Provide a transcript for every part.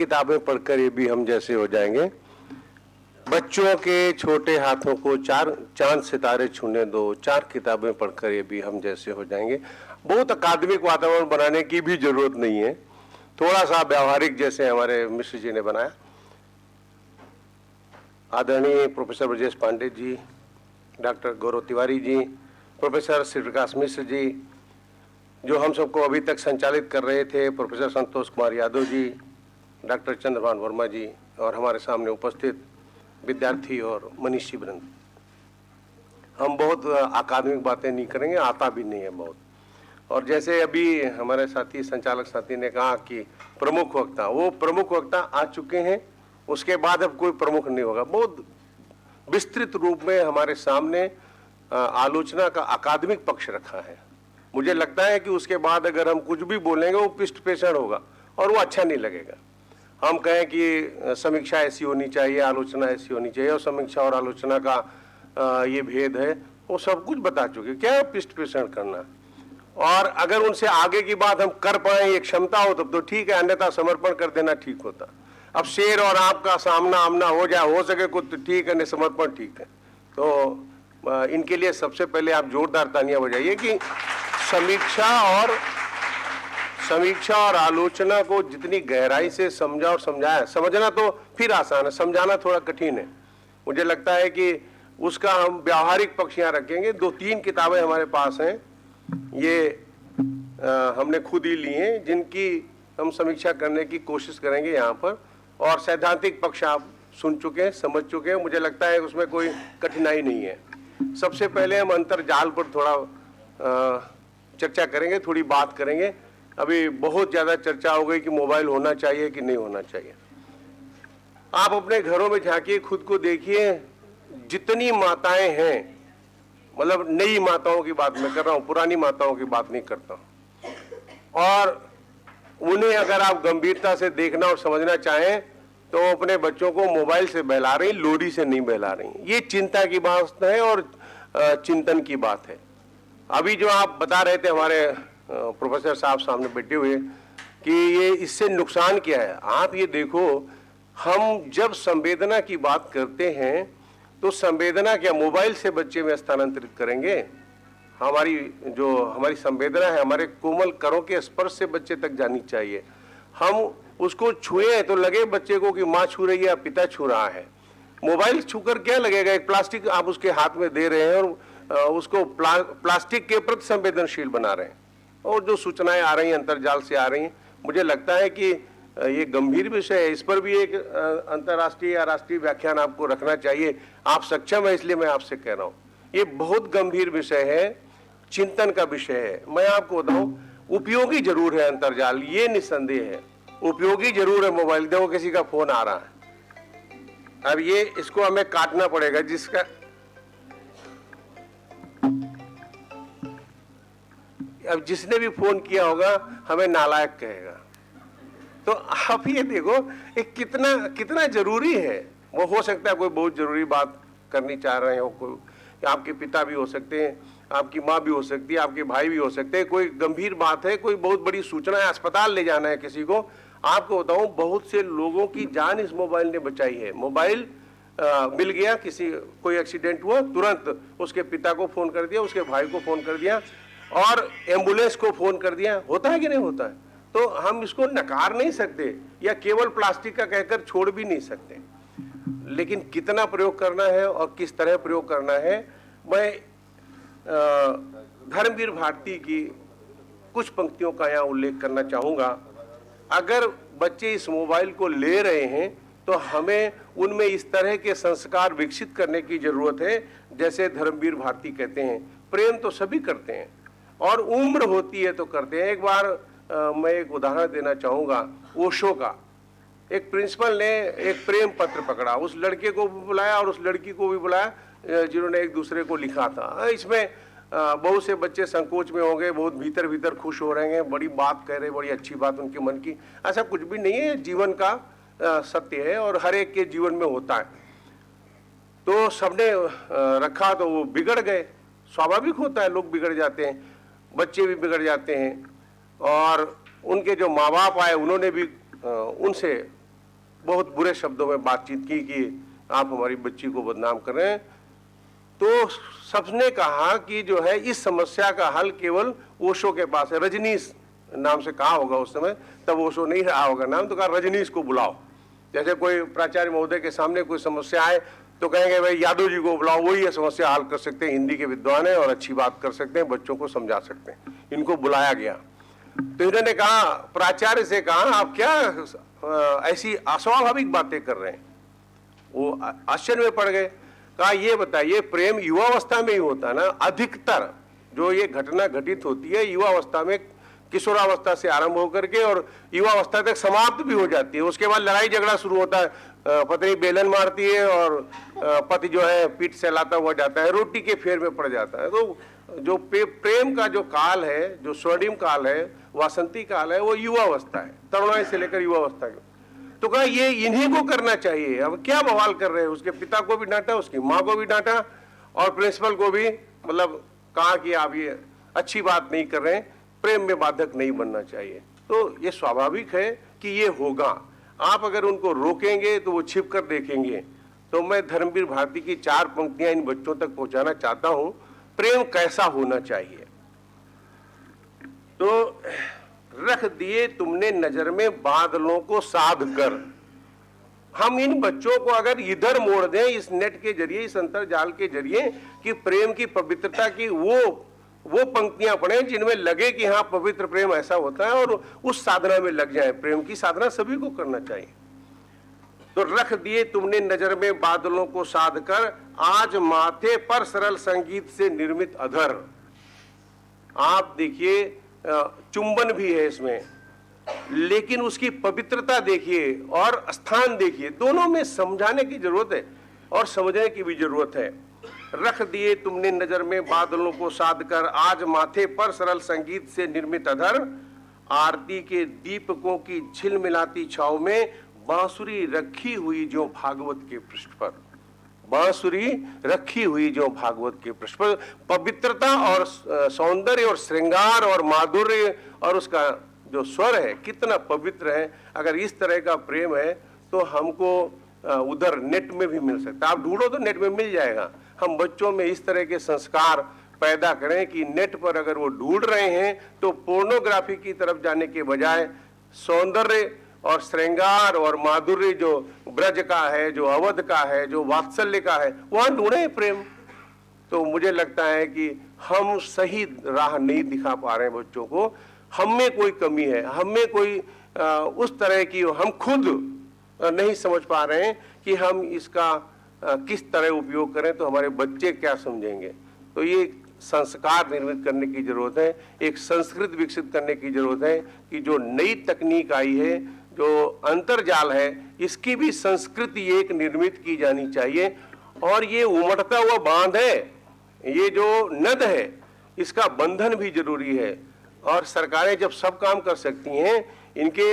किताबें पढ़कर ये भी हम जैसे हो जाएंगे। बच्चों के छोटे हाथों को चार चांद सितारे छूने दो, 4 किताबें पढ़कर ये भी हम जैसे हो जाएंगे। बहुत अकादमिक वातावरण बनाने की भी जरूरत नहीं है, थोड़ा सा व्यवहारिक जैसे हमारे मिश्र जी ने बनाया। आदरणीय प्रोफेसर ब्रजेश पांडे जी, डॉक्टर गौरव तिवारी जी, प्रोफेसर श्री प्रकाश मिश्र जी, जो हम सबको अभी तक संचालित कर रहे थे, प्रोफेसर संतोष कुमार यादव जी, डॉक्टर चंद्रभान वर्मा जी, और हमारे सामने उपस्थित विद्यार्थी और मनीषी वृंद। हम बहुत अकादमिक बातें नहीं करेंगे, आता भी नहीं है बहुत। और जैसे अभी हमारे साथी संचालक साथी ने कहा कि प्रमुख वक्ता, वो प्रमुख वक्ता आ चुके हैं, उसके बाद अब कोई प्रमुख नहीं होगा। बहुत विस्तृत रूप में हमारे सामने आलोचना का अकादमिक पक्ष रखा है। मुझे लगता है कि उसके बाद अगर हम कुछ भी बोलेंगे वो पृष्ठ पेषण होगा और वो अच्छा नहीं लगेगा। हम कहें कि समीक्षा ऐसी होनी चाहिए, आलोचना ऐसी होनी चाहिए, और समीक्षा और आलोचना का ये भेद है, वो सब कुछ बता चुके। क्या पृष्ठ पेषण करना, और अगर उनसे आगे की बात हम कर पाए, ये क्षमता हो तब तो ठीक है, अन्यथा समर्पण कर देना ठीक होता। अब शेर और आपका सामना आमना हो जाए, हो सके कुछ तो ठीक है, नहीं समर्पण ठीक है। तो इनके लिए सबसे पहले आप जोरदार तालियां बजाइए कि समीक्षा और आलोचना को जितनी गहराई से समझा और समझाया। समझना तो फिर आसान है, समझाना थोड़ा कठिन है। मुझे लगता है कि उसका हम व्यावहारिक पक्ष यहाँ रखेंगे। 2-3 किताबें हमारे पास हैं, ये हमने खुद ही ली हैं, जिनकी हम समीक्षा करने की कोशिश करेंगे यहाँ पर। और सैद्धांतिक पक्ष आप सुन चुके हैं, समझ चुके हैं, मुझे लगता है उसमें कोई कठिनाई नहीं है। सबसे पहले हम अंतर्जाल पर थोड़ा चर्चा करेंगे, थोड़ी बात करेंगे। अभी बहुत ज़्यादा चर्चा हो गई कि मोबाइल होना चाहिए कि नहीं होना चाहिए। आप अपने घरों में झांकिए, खुद को देखिए, जितनी माताएं हैं, मतलब नई माताओं की बात मैं कर रहा हूँ, पुरानी माताओं की बात नहीं करता हूँ, और उन्हें अगर आप गंभीरता से देखना और समझना चाहें तो अपने बच्चों को मोबाइल से बहला रही, लोरी से नहीं बहला रही। ये चिंता की बात है और चिंतन की बात है। अभी जो आप बता रहे थे हमारे प्रोफेसर साहब सामने बैठे हुए कि ये इससे नुकसान क्या है, आप ये देखो, हम जब संवेदना की बात करते हैं तो संवेदना क्या मोबाइल से बच्चे में स्थानांतरित करेंगे? हमारी संवेदना है, हमारे कोमल करों के स्पर्श से बच्चे तक जानी चाहिए। हम उसको छुए तो लगे बच्चे को कि माँ छू रही है या पिता छू रहा है। मोबाइल छूकर क्या लगेगा? एक प्लास्टिक आप उसके हाथ में दे रहे हैं और उसको प्लास्टिक के प्रति संवेदनशील बना रहे हैं। और जो सूचनाएं आ रही हैं अंतर्जाल से आ रही हैं, मुझे लगता है कि ये गंभीर विषय है। इस पर भी एक अंतर्राष्ट्रीय या राष्ट्रीय व्याख्यान आपको रखना चाहिए। आप सक्षम है इसलिए मैं आपसे कह रहा हूँ, ये बहुत गंभीर विषय है, चिंतन का विषय है। मैं आपको बताऊं, उपयोगी जरूर है अंतर्जाल, ये निस्संदेह है, उपयोगी जरूर है मोबाइल। देखो किसी का फोन आ रहा है, अब ये इसको हमें काटना पड़ेगा, जिसका अब जिसने भी फोन किया होगा हमें नालायक कहेगा। तो आप ये देखो ये कितना जरूरी है। वो हो सकता है कोई बहुत जरूरी बात करनी चाह रहे हो, कोई आपके पिता भी हो सकते हैं, आपकी माँ भी हो सकती है, आपके भाई भी हो सकते हैं, कोई गंभीर बात है, कोई बहुत बड़ी सूचना है, अस्पताल ले जाना है किसी को। आपको बताऊं, बहुत से लोगों की जान इस मोबाइल ने बचाई है। मोबाइल मिल गया, कोई एक्सीडेंट हुआ, तुरंत उसके पिता को फोन कर दिया, उसके भाई को फोन कर दिया, और एम्बुलेंस को फोन कर दिया। होता है कि नहीं होता है? तो हम इसको नकार नहीं सकते या केवल प्लास्टिक का कहकर छोड़ भी नहीं सकते, लेकिन कितना प्रयोग करना है और किस तरह प्रयोग करना है। मैं धर्मवीर भारती की कुछ पंक्तियों का यहाँ उल्लेख करना चाहूँगा। अगर बच्चे इस मोबाइल को ले रहे हैं तो हमें उनमें इस तरह के संस्कार विकसित करने की जरूरत है, जैसे धर्मवीर भारती कहते हैं, प्रेम तो सभी करते हैं और उम्र होती है तो करते हैं। एक बार मैं एक उदाहरण देना चाहूँगा, ओशो का। एक प्रिंसिपल ने एक प्रेम पत्र पकड़ा, उस लड़के को भी बुलाया और उस लड़की को भी बुलाया जिन्होंने एक दूसरे को लिखा था। इसमें बहुत से बच्चे संकोच में होंगे, बहुत भीतर भीतर खुश हो रहे हैं, बड़ी बात कह रहे, बड़ी अच्छी बात उनके मन की। ऐसा कुछ भी नहीं है, जीवन का सत्य है और हर एक के जीवन में होता है। तो सबने रखा तो वो बिगड़ गए, स्वाभाविक होता है, लोग बिगड़ जाते हैं, बच्चे भी बिगड़ जाते हैं। और उनके जो माँ बाप आए उन्होंने भी उनसे बहुत बुरे शब्दों में बातचीत की कि आप हमारी बच्ची को बदनाम कर रहे हैं। तो सबने कहा कि जो है इस समस्या का हल केवल ओशो के पास है। रजनीश नाम से कहा होगा उस समय, तब ओशो नहीं रहा होगा नाम, तो कहा रजनीश को बुलाओ। जैसे कोई प्राचार्य महोदय के सामने कोई समस्या है तो कहेंगे भाई यादव जी को बुलाओ, वही ये समस्या हल कर सकते हैं, हिंदी के विद्वान है और अच्छी बात कर सकते हैं, बच्चों को समझा सकते हैं। इनको बुलाया गया तो इन्होंने कहा, प्राचार्य से कहा, आप क्या ऐसी अस्वाभाविक बातें कर रहे हैं। वो आश्चर्य में पड़ गए। कहा ये बताइए, प्रेम युवावस्था में ही होता है ना। अधिकतर जो ये घटना घटित होती है युवावस्था में, किशोरावस्था से आरंभ होकर के और युवावस्था तक समाप्त भी हो जाती है। उसके बाद लड़ाई झगड़ा शुरू होता है, पत्नी बेलन मारती है और पति जो है पीठ सहलाता हुआ जाता है, रोटी के फेर में पड़ जाता है। तो जो प्रेम का जो काल है, जो स्वर्णिम काल है, वासंती काल है, वो युवावस्था है, तरुणाई से लेकर युवावस्था के। तो कहा ये इन्हीं को करना चाहिए। अब क्या बवाल कर रहे हैं। उसके पिता को भी डांटा, उसकी माँ को भी डांटा और प्रिंसिपल को भी, मतलब कहा कि आप ये अच्छी बात नहीं कर रहे हैं, प्रेम में बाधक नहीं बनना चाहिए। तो ये स्वाभाविक है कि ये होगा। आप अगर उनको रोकेंगे तो वो छिप कर देखेंगे। तो मैं धर्मवीर भारती की 4 पंक्तियां इन बच्चों तक पहुंचाना चाहता हूं। प्रेम कैसा होना चाहिए। तो रख दिए तुमने नजर में बादलों को साध कर। हम इन बच्चों को अगर इधर मोड़ दें इस नेट के जरिए, इस अंतरजाल के जरिए, कि प्रेम की पवित्रता की वो पंक्तियां पढ़ें जिनमें लगे कि हाँ पवित्र प्रेम ऐसा होता है, और उस साधना में लग जाए। प्रेम की साधना सभी को करना चाहिए। तो रख दिए तुमने नजर में बादलों को साध कर, आज माथे पर सरल संगीत से निर्मित अधर। आप देखिए, चुंबन भी है इसमें, लेकिन उसकी पवित्रता देखिए और स्थान देखिए, दोनों में समझाने की जरूरत है और समझने की भी जरूरत है। रख दिए तुमने नजर में बादलों को साध कर, आज माथे पर सरल संगीत से निर्मित अधर। आरती के दीपकों की झिलमिलाती छाव में बांसुरी रखी हुई जो भागवत के पृष्ठ पर, बांसुरी रखी हुई जो भागवत के पृष्ठ पर। पवित्रता और सौंदर्य और श्रृंगार और माधुर्य और उसका जो स्वर है कितना पवित्र है। अगर इस तरह का प्रेम है तो हमको उधर नेट में भी मिल सकता है। आप ढूंढो तो नेट में मिल जाएगा। हम बच्चों में इस तरह के संस्कार पैदा करें कि नेट पर अगर वो ढूंढ रहे हैं तो पोर्नोग्राफी की तरफ जाने के बजाय सौंदर्य और श्रृंगार और माधुर्य जो ब्रज का है, जो अवध का है, जो वात्सल्य का है, वहां ढूंढे प्रेम। तो मुझे लगता है कि हम सही राह नहीं दिखा पा रहे हैं बच्चों को। हम में कोई कमी है, हम में कोई उस तरह की, हम खुद नहीं समझ पा रहे हैं कि हम इसका किस तरह उपयोग करें तो हमारे बच्चे क्या समझेंगे। तो ये संस्कार निर्मित करने की जरूरत है, एक संस्कृत विकसित करने की जरूरत है कि जो नई तकनीक आई है, जो अंतरजाल है, इसकी भी संस्कृति एक निर्मित की जानी चाहिए। और ये उमड़ता हुआ बांध है, ये जो नद है, इसका बंधन भी जरूरी है। और सरकारें जब सब काम कर सकती हैं, इनके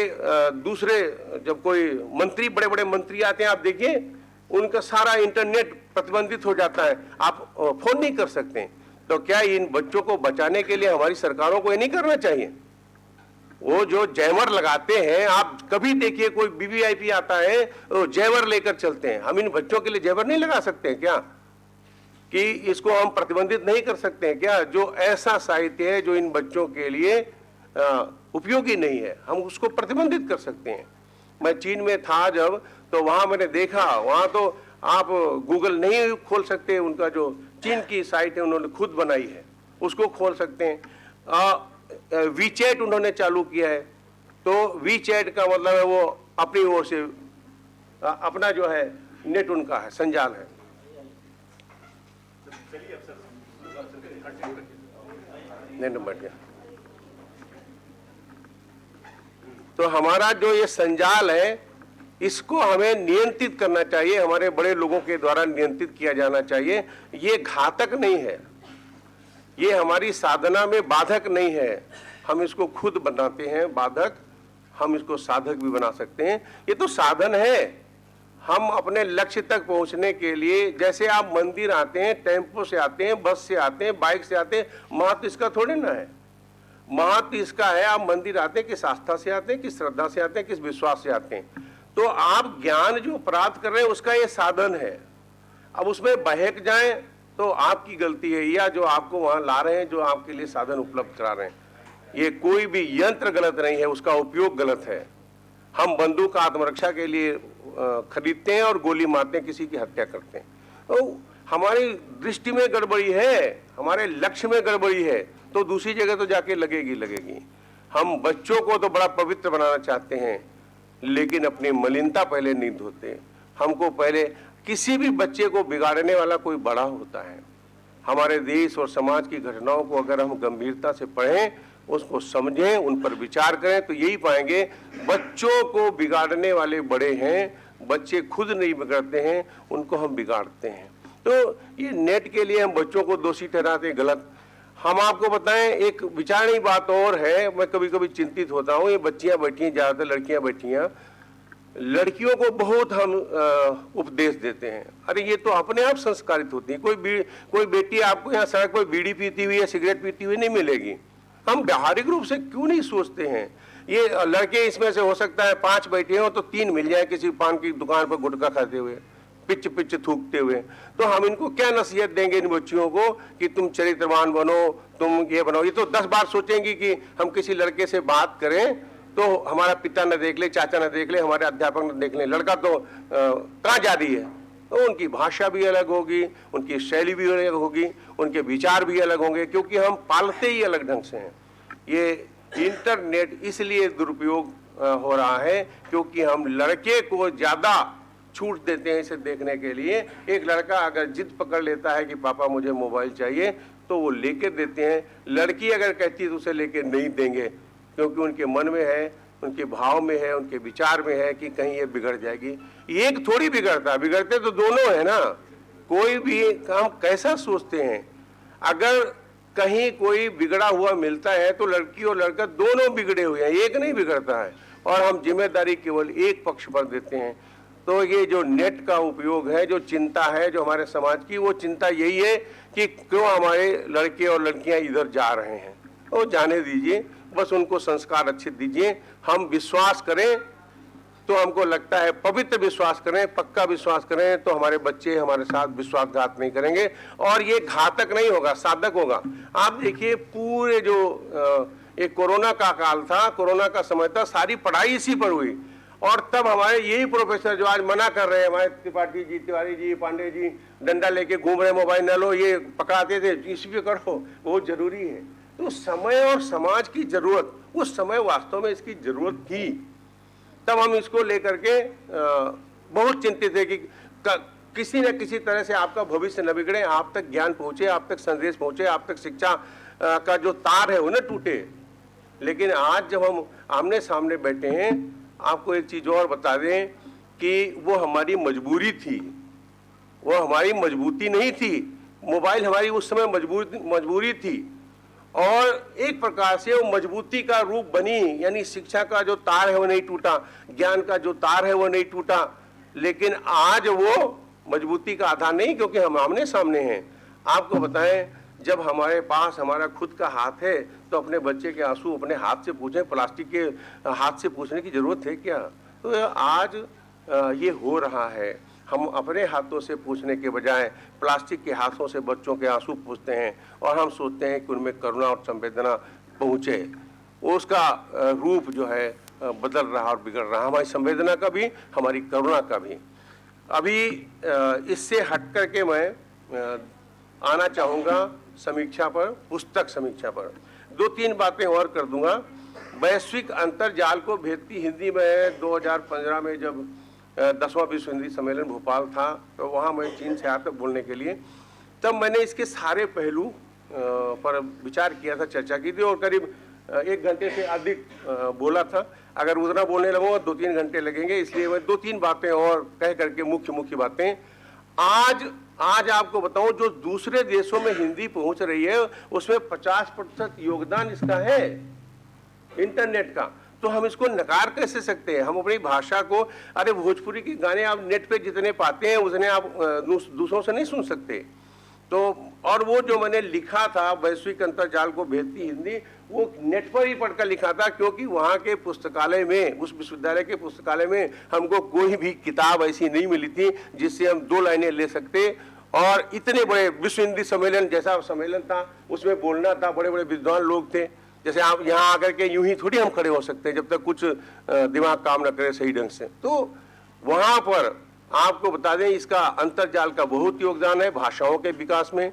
दूसरे जब कोई मंत्री, बड़े बड़े मंत्री आते हैं, आप देखिए उनका सारा इंटरनेट प्रतिबंधित हो जाता है, आप फोन नहीं कर सकते। तो क्या इन बच्चों को बचाने के लिए हमारी सरकारों को ये नहीं करना चाहिए? वो जो जैमर लगाते हैं, आप कभी देखिए कोई वीवीआईपी आता है तो जैमर लेकर चलते हैं। हम इन बच्चों के लिए जैमर नहीं लगा सकते हैं क्या? कि इसको हम प्रतिबंधित नहीं कर सकते हैं क्या? जो ऐसा साहित्य है जो इन बच्चों के लिए उपयोगी नहीं है, हम उसको प्रतिबंधित कर सकते हैं। मैं चीन में था जब, तो वहां मैंने देखा, वहां तो आप गूगल नहीं खोल सकते, उनका जो चीन की साइट है उन्होंने खुद बनाई है, उसको खोल सकते हैं। वीचैट उन्होंने चालू किया है, तो वीचैट का मतलब है वो अपनी ओर से अपना जो है नेट उनका है, संजाल है। नहीं बैठ गया। तो हमारा जो ये संजाल है, इसको हमें नियंत्रित करना चाहिए, हमारे बड़े लोगों के द्वारा नियंत्रित किया जाना चाहिए। ये घातक नहीं है, ये हमारी साधना में बाधक नहीं है, हम इसको खुद बनाते हैं बाधक, हम इसको साधक भी बना सकते हैं। ये तो साधन है। हम अपने लक्ष्य तक पहुंचने के लिए, जैसे आप मंदिर आते हैं, टेम्पो से आते हैं, बस से आते हैं, बाइक से आते हैं, महत्व इसका थोड़ी ना है। महत्व इसका है, आप मंदिर आते हैं किस आस्था से आते हैं, किस श्रद्धा से आते हैं, किस विश्वास से आते हैं। तो आप ज्ञान जो प्राप्त कर रहे हैं उसका ये साधन है। अब उसमें बहक जाएं तो आपकी गलती है, या जो आपको वहां ला रहे हैं, जो आपके लिए साधन उपलब्ध करा रहे हैं, ये कोई भी यंत्र गलत नहीं है, उसका उपयोग गलत है। हम बंदूक आत्मरक्षा के लिए खरीदते हैं और गोली मारते हैं, किसी की हत्या करते हैं। तो हमारी दृष्टि में गड़बड़ी है, हमारे लक्ष्य में गड़बड़ी है, तो दूसरी जगह तो जाके लगेगी। हम बच्चों को तो बड़ा पवित्र बनाना चाहते हैं, लेकिन अपनी मलिनता पहले नहीं धोते। हमको पहले, किसी भी बच्चे को बिगाड़ने वाला कोई बड़ा होता है। हमारे देश और समाज की घटनाओं को अगर हम गंभीरता से पढ़ें, उसको समझें, उन पर विचार करें, तो यही पाएंगे बच्चों को बिगाड़ने वाले बड़े हैं। बच्चे खुद नहीं बिगड़ते हैं, उनको हम बिगाड़ते हैं। तो ये नेट के लिए हम बच्चों को दोषी ठहराते, गलत। हम आपको बताएं, एक विचारणी बात और है, मैं कभी कभी चिंतित होता हूँ। ये बच्चियां बैठी हैं, ज्यादातर लड़कियां बैठी हैं, लड़कियों को बहुत हम उपदेश देते हैं। अरे ये तो अपने आप संस्कारित होती है। कोई बेटी आपको यहाँ सड़क पर बीड़ी पीती हुई या सिगरेट पीती हुई नहीं मिलेगी। हम व्यावहारिक रूप से क्यों नहीं सोचते हैं? ये लड़के इसमें से हो सकता है 5 बैठे हो तो 3 मिल जाए किसी पान की दुकान पर गुटखा खाते हुए, पिच थूकते हुए। तो हम इनको क्या नसीहत देंगे इन बच्चियों को कि तुम चरित्रवान बनो, तुम ये बनो? ये तो 10 बार सोचेंगी कि हम किसी लड़के से बात करें तो हमारा पिता न देख ले, चाचा न देख ले, हमारे अध्यापक न देख ले, लड़का तो कहाँ जा रही है। तो उनकी भाषा भी अलग होगी, उनकी शैली भी अलग होगी, उनके विचार भी अलग होंगे, क्योंकि हम पालते ही अलग ढंग से हैं। ये इंटरनेट इसलिए दुरुपयोग हो रहा है क्योंकि हम लड़के को ज्यादा छूट देते हैं इसे देखने के लिए। एक लड़का अगर जिद पकड़ लेता है कि पापा मुझे मोबाइल चाहिए, तो वो लेके देते हैं। लड़की अगर कहती है तो उसे लेके नहीं देंगे, क्योंकि उनके मन में है, उनके भाव में है, उनके विचार में है कि कहीं ये बिगड़ जाएगी। एक थोड़ी बिगड़ता, बिगड़ते तो दोनों है ना। कोई भी काम कैसा सोचते हैं, अगर कहीं कोई बिगड़ा हुआ मिलता है तो लड़की और लड़का दोनों बिगड़े हुए हैं, एक नहीं बिगड़ता है, और हम जिम्मेदारी केवल एक पक्ष पर देते हैं। तो ये जो नेट का उपयोग है, जो चिंता है जो हमारे समाज की, वो चिंता यही है कि क्यों हमारे लड़के और लड़कियां इधर जा रहे हैं। तो जाने दीजिए, बस उनको संस्कार अच्छे दीजिए। हम विश्वास करें तो हमको लगता है, पवित्र विश्वास करें, पक्का विश्वास करें, तो हमारे बच्चे हमारे साथ विश्वासघात नहीं करेंगे और ये घातक नहीं होगा, साधक होगा। आप देखिए, पूरे जो एक कोरोना का काल था, कोरोना का समय था, सारी पढ़ाई इसी पर हुई। और तब हमारे यही प्रोफेसर जो आज मना कर रहे हैं, हमारे त्रिपाठी जी, तिवारी जी, पांडे जी, डंडा लेके घूम रहे, मोबाइल न लो, ये पकड़ाते थे, इसी पे करो, बहुत जरूरी है। तो समय और समाज की जरूरत, उस समय वास्तव में इसकी जरूरत थी। तब हम इसको लेकर के बहुत चिंतित थे कि किसी न किसी तरह से आपका भविष्य न बिगड़े, आप तक ज्ञान पहुंचे, आप तक संदेश पहुंचे, आप तक शिक्षा का जो तार है वो न टूटे। लेकिन आज जब हम आमने सामने बैठे हैं, आपको एक चीज और बता दें कि वो हमारी मजबूरी थी, वो हमारी मजबूती नहीं थी। मोबाइल हमारी उस समय मजबूरी थी, और एक प्रकार से वो मजबूती का रूप बनी। यानी शिक्षा का जो तार है वो नहीं टूटा, ज्ञान का जो तार है वो नहीं टूटा, लेकिन आज वो मजबूती का आधार नहीं, क्योंकि हम आमने सामने हैं। आपको बताएं, जब हमारे पास हमारा खुद का हाथ है तो अपने बच्चे के आंसू अपने हाथ से पूछें, प्लास्टिक के हाथ से पूछने की जरूरत है क्या? तो आज ये हो रहा है। हम अपने हाथों से पूछने के बजाय प्लास्टिक के हाथों से बच्चों के आंसू पूछते हैं, और हम सोचते हैं कि उनमें करुणा और संवेदना पहुँचे। उसका रूप जो है बदल रहा और बिगड़ रहा, हमारी संवेदना का भी, हमारी करुणा का भी। अभी इससे हट करके मैं आना चाहूँगा समीक्षा पर, पुस्तक समीक्षा पर। 2-3 बातें और कर दूंगा। वैश्विक अंतर्जाल को भेदती हिंदी में 2015 में जब 10वां विश्व हिंदी सम्मेलन भोपाल था, तो वहाँ मैं चीन से आया था बोलने के लिए। तब मैंने इसके सारे पहलू पर विचार किया था, चर्चा की थी, और करीब 1 घंटे से अधिक बोला था। अगर उतना बोलने लगूंगा 2-3 घंटे लगेंगे, इसलिए मैं 2-3 बातें और कह करके मुख्य बातें। आज आपको बताऊं, जो दूसरे देशों में हिंदी पहुंच रही है उसमें 50% योगदान इसका है, इंटरनेट का। तो हम इसको नकार कैसे सकते हैं? हम अपनी भाषा को, अरे भोजपुरी के गाने आप नेट पे जितने पाते हैं उतने आप दूसरों से नहीं सुन सकते। तो और वो जो मैंने लिखा था वैश्विक अंतर्जाल को भेजती हिंदी, वो नेट पर ही पढ़कर लिखा था, क्योंकि वहाँ के पुस्तकालय में, उस विश्वविद्यालय के पुस्तकालय में हमको कोई भी किताब ऐसी नहीं मिली थी जिससे हम 2 लाइनें ले सकते। और इतने बड़े विश्व हिंदी सम्मेलन जैसा सम्मेलन था, उसमें बोलना था, बड़े बड़े विद्वान लोग थे। जैसे आप यहाँ आकर के यूं ही थोड़ी हम खड़े हो सकते हैं जब तक कुछ दिमाग काम न करे सही ढंग से। तो वहाँ पर आपको बता दें, इसका अंतर्जाल का बहुत योगदान है भाषाओं के विकास में,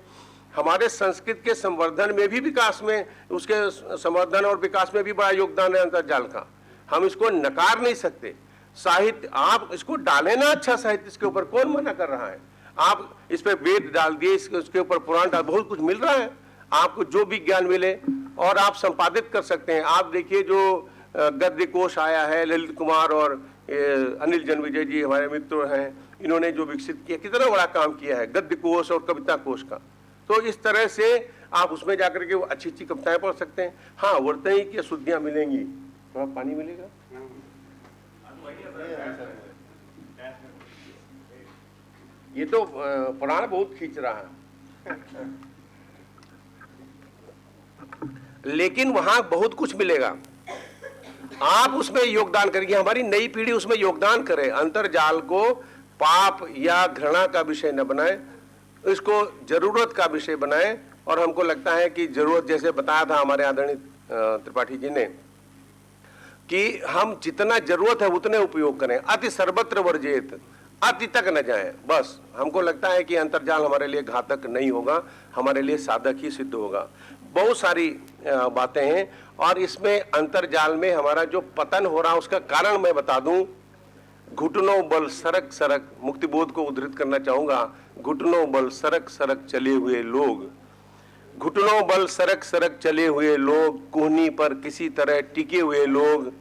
हमारे संस्कृत के संवर्धन में भी, विकास में, उसके संवर्धन और विकास में भी बड़ा योगदान है अंतर्जाल का। हम इसको नकार नहीं सकते। साहित्य आप इसको डालें ना, अच्छा साहित्य, इसके ऊपर कौन मना कर रहा है। आप इस पे वेद डाल दिए, इसके ऊपर पुराण डाल, बहुत कुछ मिल रहा है आपको, जो भी ज्ञान मिले और आप संपादित कर सकते हैं। आप देखिए जो गद्य कोश आया है, ललित कुमार और अनिल जन्मविजय जी हमारे मित्र हैं, इन्होंने जो विकसित किया, कितना बड़ा काम किया है गद्य कोश और कविता कोश का। तो इस तरह से आप उसमें जाकर के वो अच्छी अच्छी कविताएं पढ़ सकते हैं। हाँ, वर्तनी की शुद्धियां मिलेंगी। थोड़ा पानी मिलेगा। ये तो पुराण बहुत खींच रहा है लेकिन वहां बहुत कुछ मिलेगा। आप उसमें योगदान करेंगे, हमारी नई पीढ़ी उसमें योगदान करे, अंतर्जाल को पाप या घृणा का विषय न बनाए, इसको जरूरत का विषय बनाए। और हमको लगता है कि जरूरत, जैसे बताया था हमारे आदरणीय त्रिपाठी जी ने, कि हम जितना जरूरत है उतने उपयोग करें, अति सर्वत्र वर्जेत, अति तक न जाए। बस हमको लगता है कि अंतर्जाल हमारे लिए घातक नहीं होगा, हमारे लिए साधक ही सिद्ध होगा। बहुत सारी बातें हैं और इसमें अंतर्जाल में हमारा जो पतन हो रहा है उसका कारण मैं बता दूं। घुटनों बल सरक सरक, मुक्तिबोध को उद्धृत करना चाहूंगा, घुटनों बल सरक सरक चले हुए लोग, घुटनों बल सरक सरक चले हुए लोग, कोहनी पर किसी तरह टिके हुए लोग,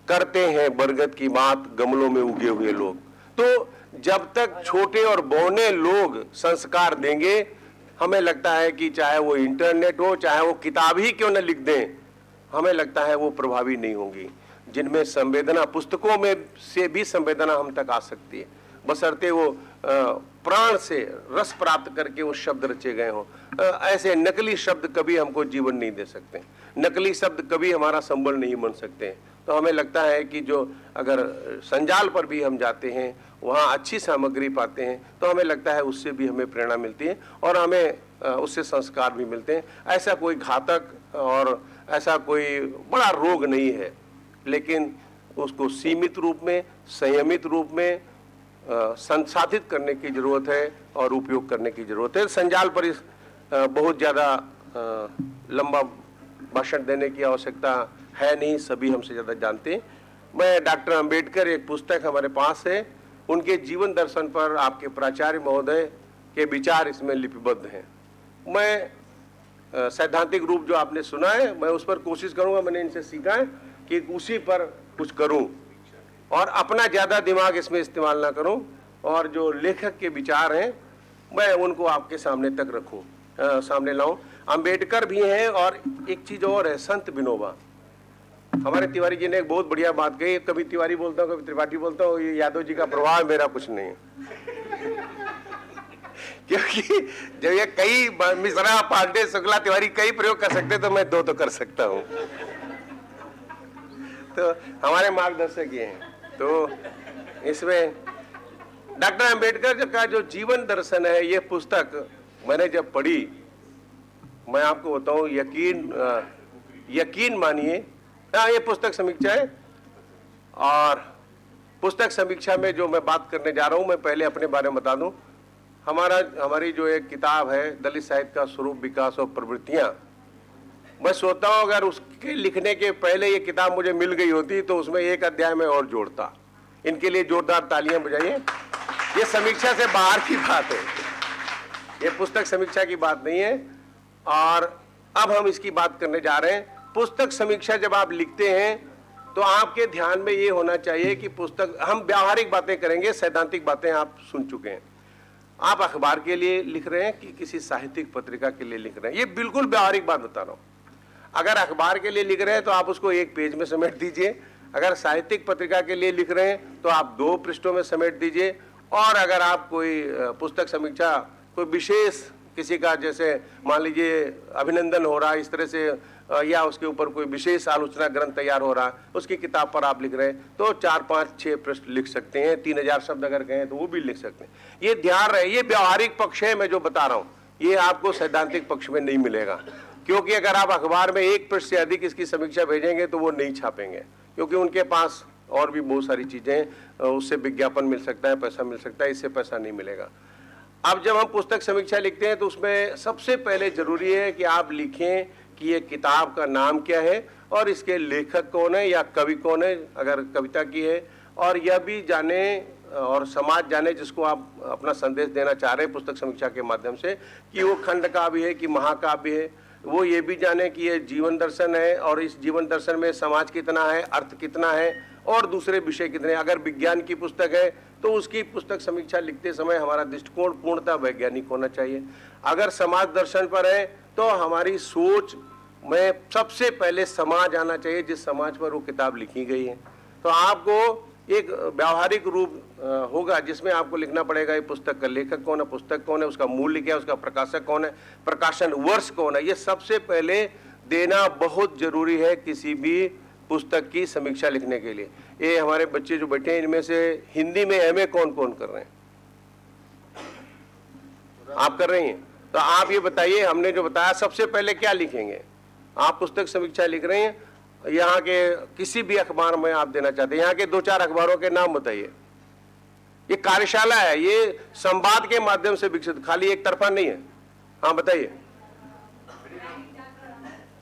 करते हैं बरगद की बात गमलों में उगे हुए लोग। तो जब तक छोटे और बौने लोग संस्कार देंगे, हमें लगता है कि चाहे वो इंटरनेट हो, चाहे वो किताब ही क्यों न लिख दें, हमें लगता है वो प्रभावी नहीं होंगी। जिनमें संवेदना, पुस्तकों में से भी संवेदना हम तक आ सकती है, बशर्ते वो प्राण से रस प्राप्त करके वो शब्द रचे गए हों। ऐसे नकली शब्द कभी हमको जीवन नहीं दे सकते, नकली शब्द कभी हमारा संबल नहीं बन सकते। तो हमें लगता है कि जो अगर संजाल पर भी हम जाते हैं, वहाँ अच्छी सामग्री पाते हैं, तो हमें लगता है उससे भी हमें प्रेरणा मिलती है और हमें उससे संस्कार भी मिलते हैं। ऐसा कोई घातक और ऐसा कोई बड़ा रोग नहीं है, लेकिन उसको सीमित रूप में, संयमित रूप में संसाधित करने की जरूरत है और उपयोग करने की जरूरत है। संजाल पर इस बहुत ज़्यादा लंबा भाषण देने की आवश्यकता है नहीं, सभी हमसे ज़्यादा जानते हैं। मैं डॉक्टर अंबेडकर, एक पुस्तक हमारे पास है, उनके जीवन दर्शन पर आपके प्राचार्य महोदय के विचार इसमें लिपिबद्ध हैं। मैं सैद्धांतिक रूप जो आपने सुना है, मैं उस पर कोशिश करूंगा, मैंने इनसे सीखा है कि उसी पर कुछ करूं और अपना ज़्यादा दिमाग इसमें इस्तेमाल ना करूं, और जो लेखक के विचार हैं मैं उनको आपके सामने तक रखूं, सामने लाऊं। अंबेडकर भी हैं और एक चीज़ और है, संत विनोबा। हमारे तिवारी जी ने एक बहुत बढ़िया बात कही, कभी तिवारी बोलता हूँ कभी त्रिपाठी बोलता हूँ, ये यादव जी का प्रभाव मेरा कुछ नहीं है क्योंकि जब ये कई मिश्रा, पांडे, शुक्ला, तिवारी कई प्रयोग कर सकते तो मैं 2 तो कर सकता हूँ। तो हमारे मार्गदर्शक ये हैं। तो इसमें डॉक्टर अंबेडकर का जो जीवन दर्शन है, ये पुस्तक मैंने जब पढ़ी, मैं आपको बताऊं, यकीन मानिए, ये पुस्तक समीक्षा है। और पुस्तक समीक्षा में जो मैं बात करने जा रहा हूं, मैं पहले अपने बारे में बता दूं। हमारी जो एक किताब है, दलित साहित्य का स्वरूप, विकास और प्रवृत्तियां, मैं सोचता हूं अगर उसके लिखने के पहले ये किताब मुझे मिल गई होती तो उसमें एक अध्याय में और जोड़ता। इनके लिए जोरदार तालियां बजाइए। ये समीक्षा से बाहर की बात है, ये पुस्तक समीक्षा की बात नहीं है। और अब हम इसकी बात करने जा रहे हैं। पुस्तक समीक्षा जब आप लिखते हैं तो आपके ध्यान में ये होना चाहिए कि पुस्तक, हम व्यावहारिक बातें करेंगे, सैद्धांतिक बातें आप सुन चुके हैं। आप अखबार के लिए लिख रहे हैं कि किसी साहित्यिक पत्रिका के लिए लिख रहे हैं, ये बिल्कुल व्यावहारिक बात बता रहा हूँ। अगर अखबार के लिए लिख रहे हैं तो आप उसको 1 पेज में समेट दीजिए, अगर साहित्यिक पत्रिका के लिए लिख रहे हैं तो आप 2 पृष्ठों में समेट दीजिए, और अगर आप कोई पुस्तक समीक्षा कोई विशेष किसी का, जैसे मान लीजिए अभिनंदन हो रहा है इस तरह से, या उसके ऊपर कोई विशेष आलोचना ग्रंथ तैयार हो रहा है, उसकी किताब पर आप लिख रहे हैं, तो 4, 5, 6 पृष्ठ लिख सकते हैं। 3000 शब्द अगर कहें तो वो भी लिख सकते हैं। ये ध्यान रहे, ये व्यवहारिक पक्ष है मैं जो बता रहा हूँ, ये आपको सैद्धांतिक पक्ष में नहीं मिलेगा। क्योंकि अगर आप अखबार में 1 पृष्ठ से अधिक इसकी समीक्षा भेजेंगे तो वो नहीं छापेंगे, क्योंकि उनके पास और भी बहुत सारी चीजें, उससे विज्ञापन मिल सकता है, पैसा मिल सकता है, इससे पैसा नहीं मिलेगा। अब जब हम पुस्तक समीक्षा लिखते हैं तो उसमें सबसे पहले जरूरी है कि आप लिखें कि ये किताब का नाम क्या है और इसके लेखक कौन है या कवि कौन है अगर कविता की है, और यह भी जाने और समाज जाने जिसको आप अपना संदेश देना चाह रहे हैं पुस्तक समीक्षा के माध्यम से, कि वो खंड काव्य है कि महाकाव्य है। वो ये भी जाने कि ये जीवन दर्शन है और इस जीवन दर्शन में समाज कितना है, अर्थ कितना है और दूसरे विषय कितने। अगर विज्ञान की पुस्तक है तो उसकी पुस्तक समीक्षा लिखते समय हमारा दृष्टिकोण पूर्णतः वैज्ञानिक होना चाहिए। अगर समाज दर्शन पर है तो हमारी सोच में सबसे पहले समाज आना चाहिए जिस समाज पर वो किताब लिखी गई है। तो आपको एक व्यावहारिक रूप होगा जिसमें आपको लिखना पड़ेगा ये पुस्तक का लेखक कौन है, पुस्तक कौन है, उसका मूल्य क्या है, उसका प्रकाशक कौन है, प्रकाशन वर्ष कौन है। ये सबसे पहले देना बहुत जरूरी है किसी भी पुस्तक की समीक्षा लिखने के लिए। ये हमारे बच्चे जो बैठे हैं इनमें से हिंदी में एमए कौन कौन कर रहे हैं? आप कर रही हैं, तो आप ये बताइए, हमने जो बताया सबसे पहले क्या लिखेंगे? आप पुस्तक समीक्षा लिख रहे हैं, यहाँ के किसी भी अखबार में आप देना चाहते हैं, यहाँ के 2-4 अखबारों के नाम बताइए। ये कार्यशाला है, ये संवाद के माध्यम से विकसित, खाली एक तरफा नहीं है। हाँ बताइए,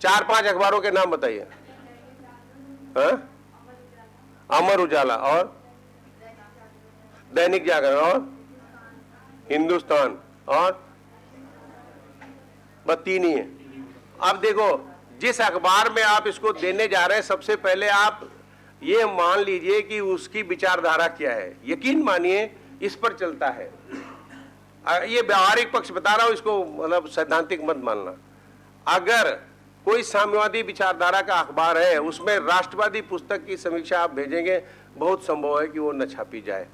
4-5 अखबारों के नाम बताइए। अमर उजाला और दैनिक जागरण और हिंदुस्तान और बस 3 ही है। अब देखो जिस अखबार में आप इसको देने जा रहे हैं सबसे पहले आप ये मान लीजिए कि उसकी विचारधारा क्या है, यकीन मानिए इस पर चलता है। ये व्यावहारिक पक्ष बता रहा हूं, इसको मतलब सैद्धांतिक मत मानना। अगर कोई साम्यवादी विचारधारा का अखबार है उसमें राष्ट्रवादी पुस्तक की समीक्षा आप भेजेंगे, बहुत संभव है कि वो न छापी जाए।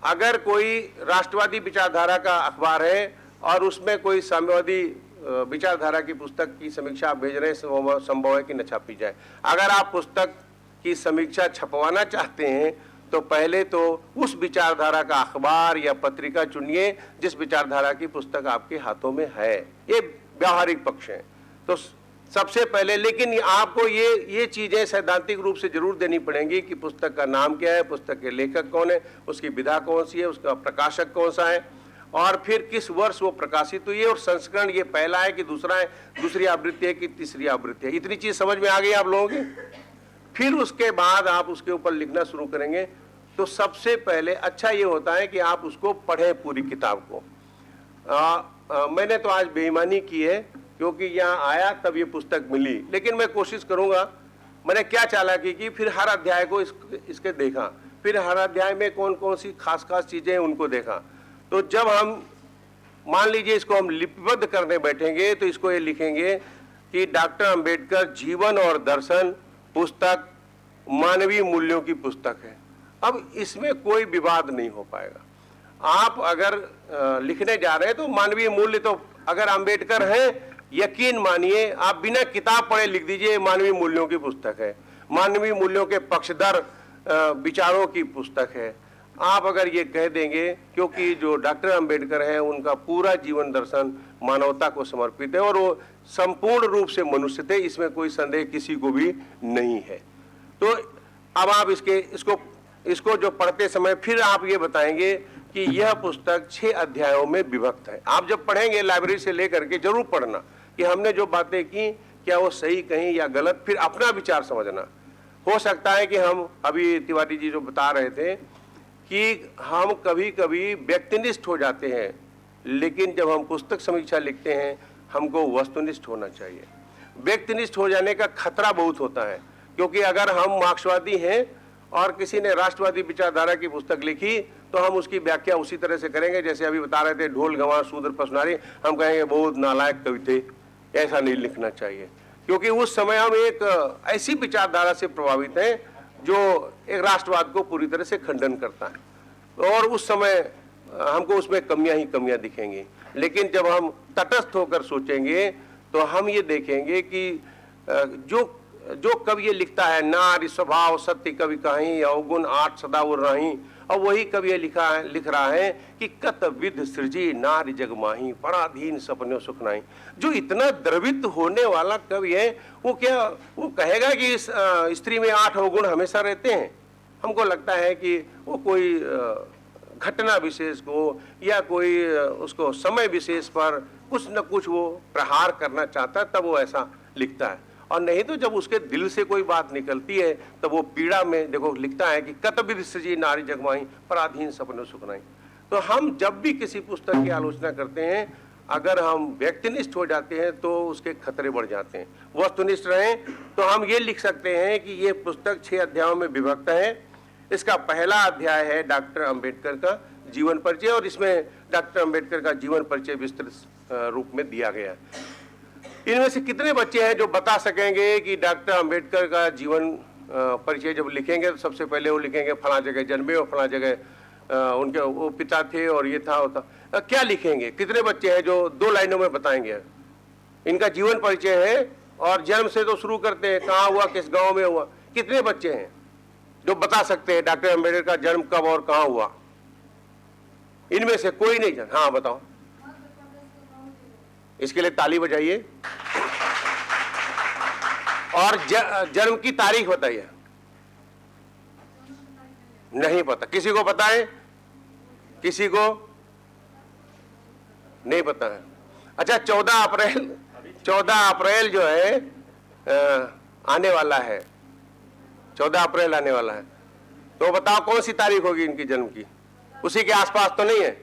अगर कोई राष्ट्रवादी विचारधारा का अखबार है और उसमें कोई साम्यवादी विचारधारा की पुस्तक की समीक्षा आप भेज रहे हैं, संभव है कि न छापी जाए। अगर आप पुस्तक की समीक्षा छपवाना चाहते हैं तो पहले तो उस विचारधारा का अखबार या पत्रिका चुनिए जिस विचारधारा की पुस्तक आपके हाथों में है। ये व्यावहारिक पक्ष है। तो सबसे पहले, लेकिन आपको ये चीजें सैद्धांतिक रूप से जरूर देनी पड़ेंगी कि पुस्तक का नाम क्या है, पुस्तक के लेखक कौन है, उसकी विधा कौन सी है, उसका प्रकाशक कौन सा है और फिर किस वर्ष वो प्रकाशित हुई है और संस्करण ये पहला है कि दूसरा है, दूसरी आवृत्ति है कि तीसरी आवृत्ति है। इतनी चीज समझ में आ गई आप लोगों की? फिर उसके बाद आप उसके ऊपर लिखना शुरू करेंगे। तो सबसे पहले अच्छा ये होता है कि आप उसको पढ़ें पूरी किताब को। मैंने तो आज बेईमानी की है क्योंकि यहाँ आया तब ये पुस्तक मिली, लेकिन मैं कोशिश करूंगा। मैंने क्या चालाकी की, फिर हर अध्याय को इसके देखा, फिर हर अध्याय में कौन कौन सी खास खास चीजें उनको देखा। तो जब हम मान लीजिए इसको हम लिपिबद्ध करने बैठेंगे तो इसको ये लिखेंगे कि डॉक्टर अंबेडकर जीवन और दर्शन पुस्तक मानवीय मूल्यों की पुस्तक है। अब इसमें कोई विवाद नहीं हो पाएगा। आप अगर लिखने जा रहे हैं तो मानवीय मूल्य, तो अगर अंबेडकर हैं यकीन मानिए आप बिना किताब पढ़े लिख दीजिए मानवीय मूल्यों की पुस्तक है, मानवीय मूल्यों के पक्षधर विचारों की पुस्तक है। आप अगर ये कह देंगे, क्योंकि जो डॉक्टर अंबेडकर हैं उनका पूरा जीवन दर्शन मानवता को समर्पित है और वो संपूर्ण रूप से मनुष्य थे, इसमें कोई संदेह किसी को भी नहीं है। तो अब आप इसको जो पढ़ते समय फिर आप ये बताएंगे कि यह पुस्तक 6 अध्यायों में विभक्त है। आप जब पढ़ेंगे लाइब्रेरी से लेकर के जरूर पढ़ना कि हमने जो बातें की क्या वो सही कहीं या गलत, फिर अपना विचार समझना। हो सकता है कि हम अभी तिवारी जी जो बता रहे थे कि हम कभी कभी व्यक्तिनिष्ठ हो जाते हैं, लेकिन जब हम पुस्तक समीक्षा लिखते हैं हमको वस्तुनिष्ठ होना चाहिए। व्यक्तिनिष्ठ हो जाने का खतरा बहुत होता है, क्योंकि अगर हम मार्क्सवादी हैं और किसी ने राष्ट्रवादी विचारधारा की पुस्तक लिखी तो हम उसकी व्याख्या उसी तरह से करेंगे जैसे अभी बता रहे थे ढोल गंवार शूद्र पसनारी, हम कहेंगे बहुत नालायक कवि थे। ऐसा नहीं लिखना चाहिए, क्योंकि उस समय हम एक ऐसी विचारधारा से प्रभावित हैं जो एक राष्ट्रवाद को पूरी तरह से खंडन करता है। और उस समय हमको उसमें कमियां ही कमियां दिखेंगी। लेकिन जब हम तटस्थ होकर सोचेंगे तो हम ये देखेंगे कि जो जो कवि ये लिखता है, नारी स्वभाव सत्य कवि कहीं, अवगुण आठ सदा वो रही, और वही कवि ये लिख रहा है कि कत विध सृजी नारी जगमाही, पराधीन सपने सुख नाही। जो इतना द्रवित होने वाला कवि है, वो क्या वो कहेगा कि इस स्त्री में 8 अवगुण हमेशा रहते हैं? हमको लगता है कि वो कोई घटना विशेष को या कोई उसको समय विशेष पर कुछ न कुछ वो प्रहार करना चाहता है, तब वो ऐसा लिखता है। और नहीं तो जब उसके दिल से कोई बात निकलती है तब वो पीड़ा में देखो लिखता है कि कत विध सृजी नारी जगमाही, पराधीन सपने सुख नाही। तो हम जब भी किसी पुस्तक की आलोचना करते हैं, अगर हम व्यक्तिनिष्ठ हो जाते हैं तो उसके खतरे बढ़ जाते हैं। वस्तुनिष्ठ रहें तो हम ये लिख सकते हैं कि ये पुस्तक 6 अध्यायों में विभक्त है। इसका पहला अध्याय है डॉक्टर अंबेडकर का जीवन परिचय, और इसमें डॉक्टर अंबेडकर का जीवन परिचय विस्तृत रूप में दिया गया है। इनमें से कितने बच्चे हैं जो बता सकेंगे कि डॉक्टर अंबेडकर का जीवन परिचय जब लिखेंगे तो सबसे पहले वो लिखेंगे फला जगह जन्मे और फला जगह उनके वो पिता थे और ये था होता, क्या लिखेंगे? कितने बच्चे हैं जो 2 लाइनों में बताएंगे? इनका जीवन परिचय है और जन्म से तो शुरू करते हैं, कहाँ हुआ, किस गांव में हुआ। कितने बच्चे हैं जो बता सकते हैं डॉक्टर अंबेडकर का जन्म कब और कहाँ हुआ? इनमें से कोई नहीं जानता। हाँ बताओ, इसके लिए ताली बजाइए। और जन्म की तारीख बताइए। नहीं पता, किसी को पता है? किसी को नहीं पता है? अच्छा, 14 अप्रैल जो है आने वाला है, 14 अप्रैल आने वाला है, तो बताओ कौन सी तारीख होगी इनकी जन्म की? उसी के आसपास तो नहीं है?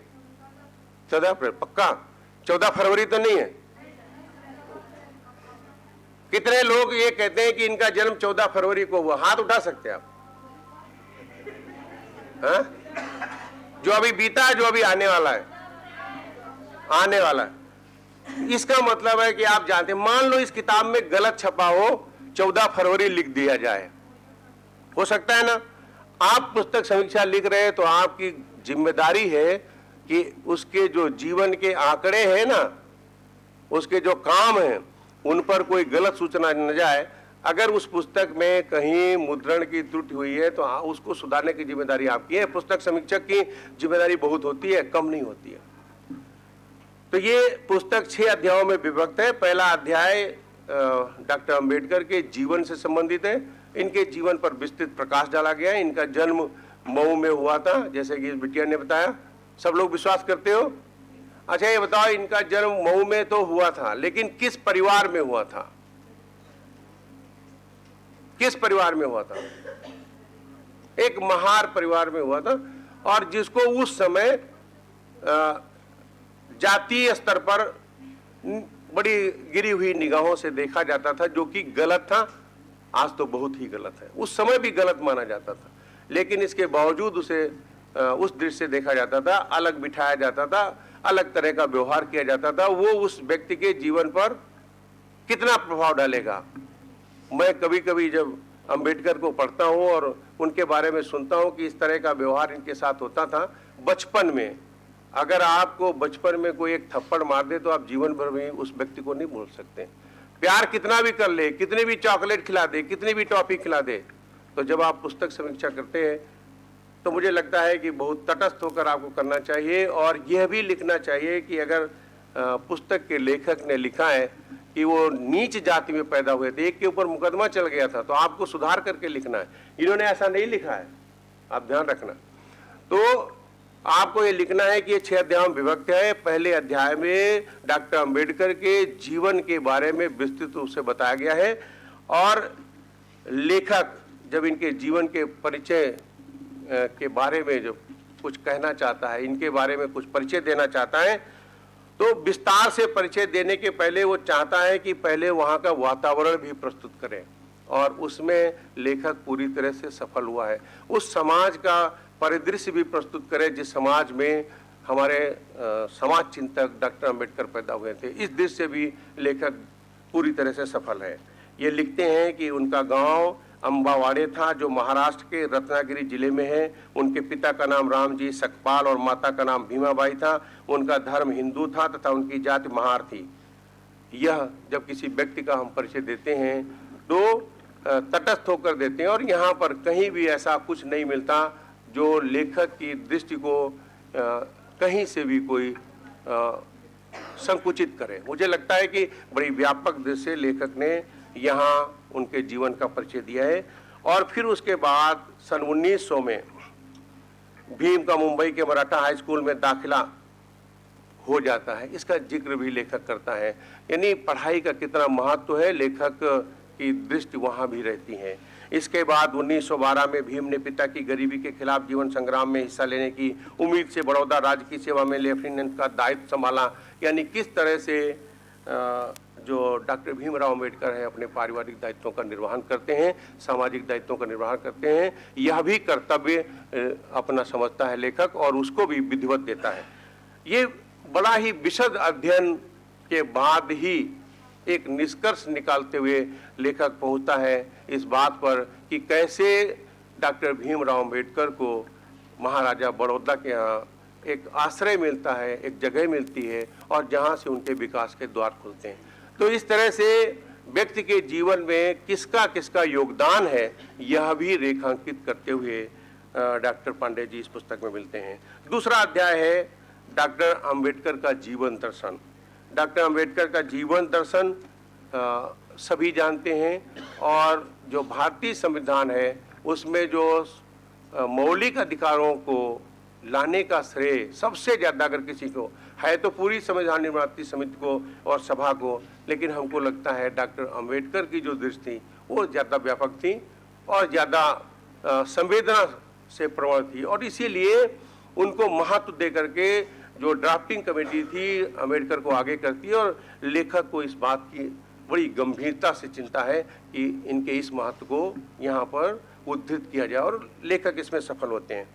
14 अप्रैल पक्का? 14 फरवरी तो नहीं है? कितने लोग ये कहते हैं कि इनका जन्म 14 फरवरी को हुआ? हाथ उठा सकते हैं आप? हाँ? जो अभी बीता है, जो अभी आने वाला है, आने वाला है। इसका मतलब है कि आप जानते हैं, मान लो इस किताब में गलत छपा हो, 14 फरवरी लिख दिया जाए, हो सकता है ना? आप पुस्तक समीक्षा लिख रहे हैं तो आपकी जिम्मेदारी है कि उसके जो जीवन के आंकड़े हैं ना, उसके जो काम हैं, उन पर कोई गलत सूचना न जाए। अगर उस पुस्तक में कहीं मुद्रण की त्रुटि हुई है तो उसको सुधारने की जिम्मेदारी आपकी है। पुस्तक समीक्षक की जिम्मेदारी बहुत होती है, कम नहीं होती है। तो ये पुस्तक 6 अध्यायों में विभक्त है। पहला अध्याय डॉक्टर अंबेडकर के जीवन से संबंधित है। इनके जीवन पर विस्तृत प्रकाश डाला गया है। इनका जन्म मऊ में हुआ था, जैसे कि बिटिया ने बताया। सब लोग विश्वास करते हो? अच्छा, ये बताओ, इनका जन्म मऊ में तो हुआ था, लेकिन किस परिवार में हुआ था? किस परिवार में हुआ था? एक महार परिवार में हुआ था, और जिसको उस समय जातीय स्तर पर बड़ी गिरी हुई निगाहों से देखा जाता था, जो कि गलत था। आज तो बहुत ही गलत है, उस समय भी गलत माना जाता था, लेकिन इसके बावजूद उसे उस दृष्टि से देखा जाता था, अलग बिठाया जाता था, अलग तरह का व्यवहार किया जाता था। वो उस व्यक्ति के जीवन पर कितना प्रभाव डालेगा? मैं कभी कभी जब अंबेडकर को पढ़ता हूँ और उनके बारे में सुनता हूँ कि इस तरह का व्यवहार इनके साथ होता था बचपन में, अगर आपको बचपन में कोई एक थप्पड़ मार दे तो आप जीवन भर में उस व्यक्ति को नहीं भूल सकते। प्यार कितना भी कर ले, कितनी भी चॉकलेट खिला दे, कितनी भी टॉफी खिला दे, तो जब आप पुस्तक समीक्षा करते हैं तो मुझे लगता है कि बहुत तटस्थ होकर आपको करना चाहिए। और यह भी लिखना चाहिए कि अगर पुस्तक के लेखक ने लिखा है कि वो नीच जाति में पैदा हुए थे, एक के ऊपर मुकदमा चल गया था, तो आपको सुधार करके लिखना है। इन्होंने ऐसा नहीं लिखा है, आप ध्यान रखना। तो आपको ये लिखना है कि ये 6 अध्यायों में विभक्त है। पहले अध्याय में डॉक्टर अंबेडकर के जीवन के बारे में विस्तृत रूप से बताया गया है, और लेखक जब इनके जीवन के परिचय के बारे में जो कुछ कहना चाहता है, इनके बारे में कुछ परिचय देना चाहता है, तो विस्तार से परिचय देने के पहले वो चाहता है कि पहले वहाँ का वातावरण भी प्रस्तुत करें, और उसमें लेखक पूरी तरह से सफल हुआ है। उस समाज का परिदृश्य भी प्रस्तुत करें जिस समाज में हमारे समाज चिंतक डॉक्टर अंबेडकर पैदा हुए थे। इस दृश्य से भी लेखक पूरी तरह से सफल है। ये लिखते हैं कि उनका गांव अम्बावाड़े था, जो महाराष्ट्र के रत्नागिरी जिले में है। उनके पिता का नाम रामजी सकपाल और माता का नाम भीमाबाई था। उनका धर्म हिंदू था तथा उनकी जाति महार थी। यह जब किसी व्यक्ति का हम परिचय देते हैं तो तटस्थ होकर देते हैं, और यहाँ पर कहीं भी ऐसा कुछ नहीं मिलता जो लेखक की दृष्टि को कहीं से भी कोई संकुचित करे। मुझे लगता है कि बड़ी व्यापक दृष्टि से लेखक ने यहाँ उनके जीवन का परिचय दिया है। और फिर उसके बाद सन 1900 में भीम का मुंबई के मराठा हाई स्कूल में दाखिला हो जाता है, इसका जिक्र भी लेखक करता है। यानी पढ़ाई का कितना महत्व है, लेखक की दृष्टि वहाँ भी रहती है। इसके बाद 1912 में भीम ने पिता की गरीबी के खिलाफ जीवन संग्राम में हिस्सा लेने की उम्मीद से बड़ौदा राज्य की सेवा में लेफ्टिनेंट का दायित्व संभाला। यानी किस तरह से जो डॉक्टर भीमराव अम्बेडकर है अपने पारिवारिक दायित्वों का निर्वहन करते हैं, सामाजिक दायित्वों का निर्वहन करते हैं, यह भी कर्तव्य अपना समझता है लेखक और उसको भी विधिवत देता है। ये बड़ा ही विशद अध्ययन के बाद ही एक निष्कर्ष निकालते हुए लेखक पहुंचता है इस बात पर कि कैसे डॉक्टर भीमराव अम्बेडकर को महाराजा बड़ौदा के यहाँ एक आश्रय मिलता है, एक जगह मिलती है और जहाँ से उनके विकास के द्वार खुलते हैं। तो इस तरह से व्यक्ति के जीवन में किसका किसका योगदान है, यह भी रेखांकित करते हुए डॉक्टर पांडे जी इस पुस्तक में मिलते हैं। दूसरा अध्याय है डॉक्टर अम्बेडकर का जीवन दर्शन। डॉक्टर अम्बेडकर का जीवन दर्शन सभी जानते हैं, और जो भारतीय संविधान है उसमें जो मौलिक अधिकारों को लाने का श्रेय सबसे ज़्यादा अगर किसी को है तो पूरी संविधान निर्माण समिति को और सभा को, लेकिन हमको लगता है डॉक्टर अम्बेडकर की जो दृष्टि थी वो ज़्यादा व्यापक थी और ज़्यादा संवेदना से प्रवण थी, और इसीलिए उनको महत्व दे करके जो ड्राफ्टिंग कमेटी थी अम्बेडकर को आगे करती है, और लेखक को इस बात की बड़ी गंभीरता से चिंता है कि इनके इस महत्व को यहाँ पर उद्धृत किया जाए, और लेखक इसमें सफल होते हैं।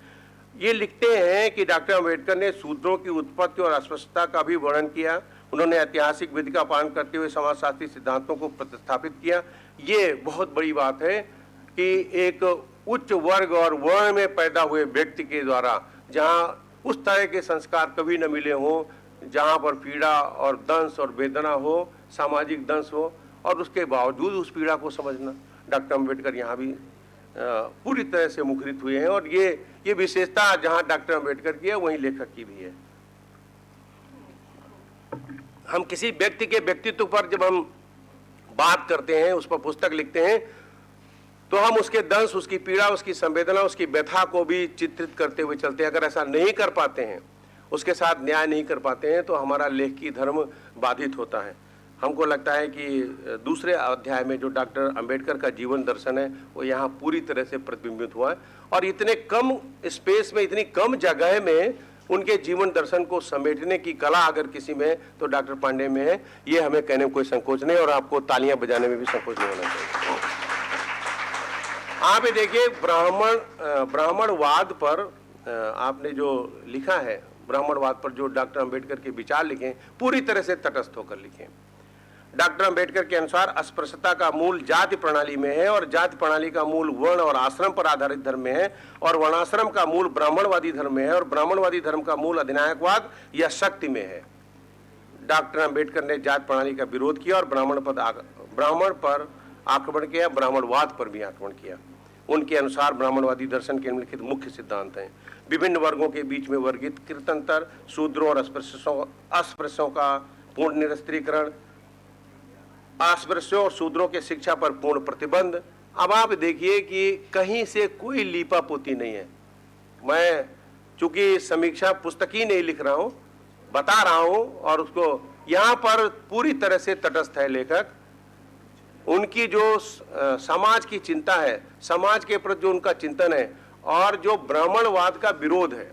ये लिखते हैं कि डॉक्टर अम्बेडकर ने शूद्रों की उत्पत्ति और अस्पृश्यता का भी वर्णन किया। उन्होंने ऐतिहासिक विधि का पालन करते हुए समाजशास्त्री सिद्धांतों को प्रतिस्थापित किया। ये बहुत बड़ी बात है कि एक उच्च वर्ग और वर्ण में पैदा हुए व्यक्ति के द्वारा जहाँ उस तरह के संस्कार कभी न मिले हों, जहाँ पर पीड़ा और दंश और वेदना हो, सामाजिक दंश हो, और उसके बावजूद उस पीड़ा को समझना, डॉक्टर अम्बेडकर यहाँ भी पूरी तरह से मुखरित हुए हैं। और ये विशेषता जहाँ डॉक्टर अम्बेडकर की है वहीं लेखक की भी है। हम किसी व्यक्ति के व्यक्तित्व पर जब हम बात करते हैं, उस पर पुस्तक लिखते हैं, तो हम उसके दंश, उसकी पीड़ा, उसकी संवेदना, उसकी व्यथा को भी चित्रित करते हुए चलते हैं। अगर ऐसा नहीं कर पाते हैं, उसके साथ न्याय नहीं कर पाते हैं, तो हमारा लेखकी धर्म बाधित होता है। हमको लगता है कि दूसरे अध्याय में जो डॉक्टर अम्बेडकर का जीवन दर्शन है वो यहाँ पूरी तरह से प्रतिबिंबित हुआ है, और इतने कम स्पेस में, इतनी कम जगह में उनके जीवन दर्शन को समेटने की कला अगर किसी में तो डॉक्टर पांडे में है। ये हमें कहने में कोई संकोच नहीं, और आपको तालियां बजाने में भी संकोच नहीं होना चाहिए। आप ये देखिए, ब्राह्मणवाद पर आपने जो लिखा है, ब्राह्मणवाद पर जो डॉक्टर अम्बेडकर के विचार लिखे पूरी तरह से तटस्थ होकर लिखे। डॉक्टर अम्बेडकर के अनुसार अस्पृश्यता का मूल जाति प्रणाली में है, और जाति प्रणाली का मूल वर्ण और आश्रम पर आधारित धर्म में है, और वर्णाश्रम का मूल ब्राह्मणवादी धर्म में है, और ब्राह्मणवादी धर्म का मूल अधिनायकवाद या शक्ति में है। डॉक्टर अम्बेडकर ने जाति प्रणाली का विरोध किया और ब्राह्मण पर आक्रमण किया, ब्राह्मणवाद पर भी आक्रमण किया। उनके अनुसार ब्राह्मणवादी दर्शन के निम्नलिखित मुख्य सिद्धांत हैं: विभिन्न वर्गों के बीच में वर्गित कृतंतर, शूद्रों और अस्पृश्यों का पूर्ण निरस्त्रीकरण, अस्पृश्यों और शूद्रों के शिक्षा पर पूर्ण प्रतिबंध। अब आप देखिए कि कहीं से कोई लीपापोती नहीं है। मैं चूंकि समीक्षा पुस्तक ही नहीं लिख रहा हूं, बता रहा हूं, और उसको यहाँ पर पूरी तरह से तटस्थ है लेखक। उनकी जो समाज की चिंता है, समाज के प्रति जो उनका चिंतन है, और जो ब्राह्मणवाद का विरोध है,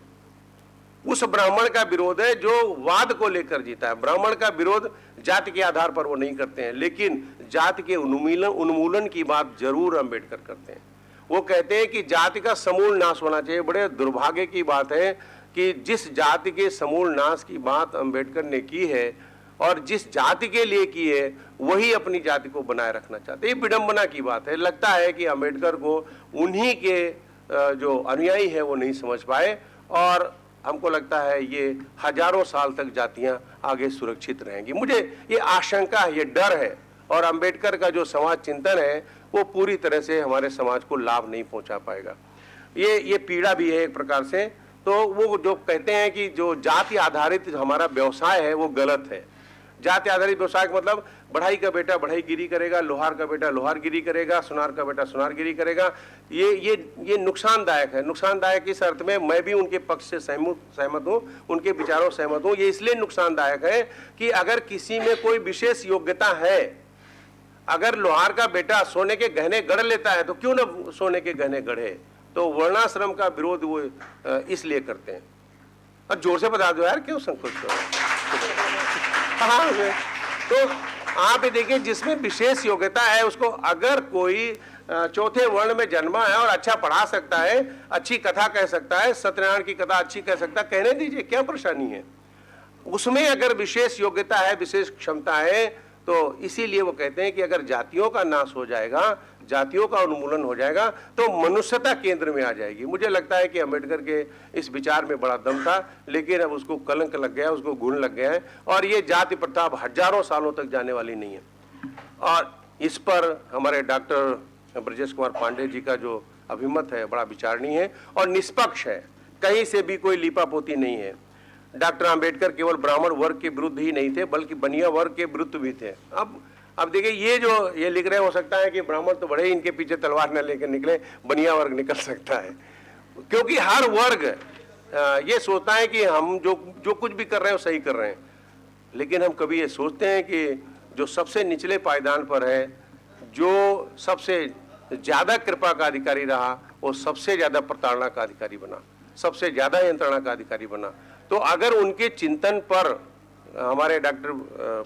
उस ब्राह्मण का विरोध है जो वाद को लेकर जीता है। ब्राह्मण का विरोध जाति के आधार पर वो नहीं करते हैं, लेकिन जाति के उन्मूलन की बात जरूर अम्बेडकर करते हैं। वो कहते हैं कि जाति का समूल नाश होना चाहिए। बड़े दुर्भाग्य की बात है कि जिस जाति के समूल नाश की बात अम्बेडकर ने की है, और जिस जाति के लिए किए वही अपनी जाति को बनाए रखना चाहते। ये विडंबना की बात है। लगता है कि अंबेडकर को उन्हीं के जो अनुयायी है वो नहीं समझ पाए, और हमको लगता है ये हजारों साल तक जातियां आगे सुरक्षित रहेंगी। मुझे ये आशंका है, ये डर है, और अंबेडकर का जो समाज चिंतन है वो पूरी तरह से हमारे समाज को लाभ नहीं पहुंचा पाएगा। ये पीड़ा भी है एक प्रकार से। तो वो जो कहते हैं कि जो जाति आधारित हमारा व्यवसाय है वो गलत है। जाति आधारित व्यवसाय का मतलब बढ़ाई का बेटा बढ़ाईगिरी करेगा, लोहार का बेटा लोहारगिरी करेगा, सुनार का बेटा सुनारगिरी करेगा। ये नुकसानदायक है। नुकसानदायक इस अर्थ में मैं भी उनके पक्ष से सहमत हूँ, उनके विचारों से सहमत हूँ। ये इसलिए नुकसानदायक है कि अगर किसी में कोई विशेष योग्यता है, अगर लोहार का बेटा सोने के गहने गढ़ लेता है तो क्यों ना सोने के गहने गढ़े। तो वर्णाश्रम का विरोध वो इसलिए करते हैं। और जोर से बता दो यार, क्यों संकोच हो। हाँ, तो आप ये देखिए, जिसमें विशेष योग्यता है उसको अगर कोई चौथे वर्ण में जन्मा है और अच्छा पढ़ा सकता है, अच्छी कथा कह सकता है, सत्यनारायण की कथा अच्छी कह सकता है, कहने दीजिए, क्या परेशानी है। उसमें अगर विशेष योग्यता है, विशेष क्षमता है, तो इसीलिए वो कहते हैं कि अगर जातियों का नाश हो जाएगा, जातियों का उन्मूलन हो जाएगा, तो मनुष्यता केंद्र में आ जाएगी। मुझे लगता है कि अंबेडकर के इस विचार में बड़ा दम था, लेकिन अब उसको कलंक लग गया, उसको गुण लग गया है, और ये जाति प्रथा हजारों सालों तक जाने वाली नहीं है। और इस पर हमारे डॉक्टर ब्रजेश कुमार पांडे जी का जो अभिमत है बड़ा विचारणीय है और निष्पक्ष है, कहीं से भी कोई लीपापोती नहीं है। डॉक्टर अंबेडकर केवल ब्राह्मण वर्ग के विरुद्ध ही नहीं थे, बल्कि बनिया वर्ग के विरुद्ध भी थे। अब देखिए, ये जो ये लिख रहे, हो सकता है कि ब्राह्मण तो बड़े ही इनके पीछे तलवार न लेकर निकले, बनिया वर्ग निकल सकता है, क्योंकि हर वर्ग ये सोचता है कि हम जो कुछ भी कर रहे हैं वो सही कर रहे हैं। लेकिन हम कभी ये सोचते हैं कि जो सबसे निचले पायदान पर है, जो सबसे ज्यादा कृपा का अधिकारी रहा, वो सबसे ज्यादा प्रताड़ना का अधिकारी बना, सबसे ज्यादा यंत्रणा का अधिकारी बना। तो अगर उनके चिंतन पर हमारे डॉक्टर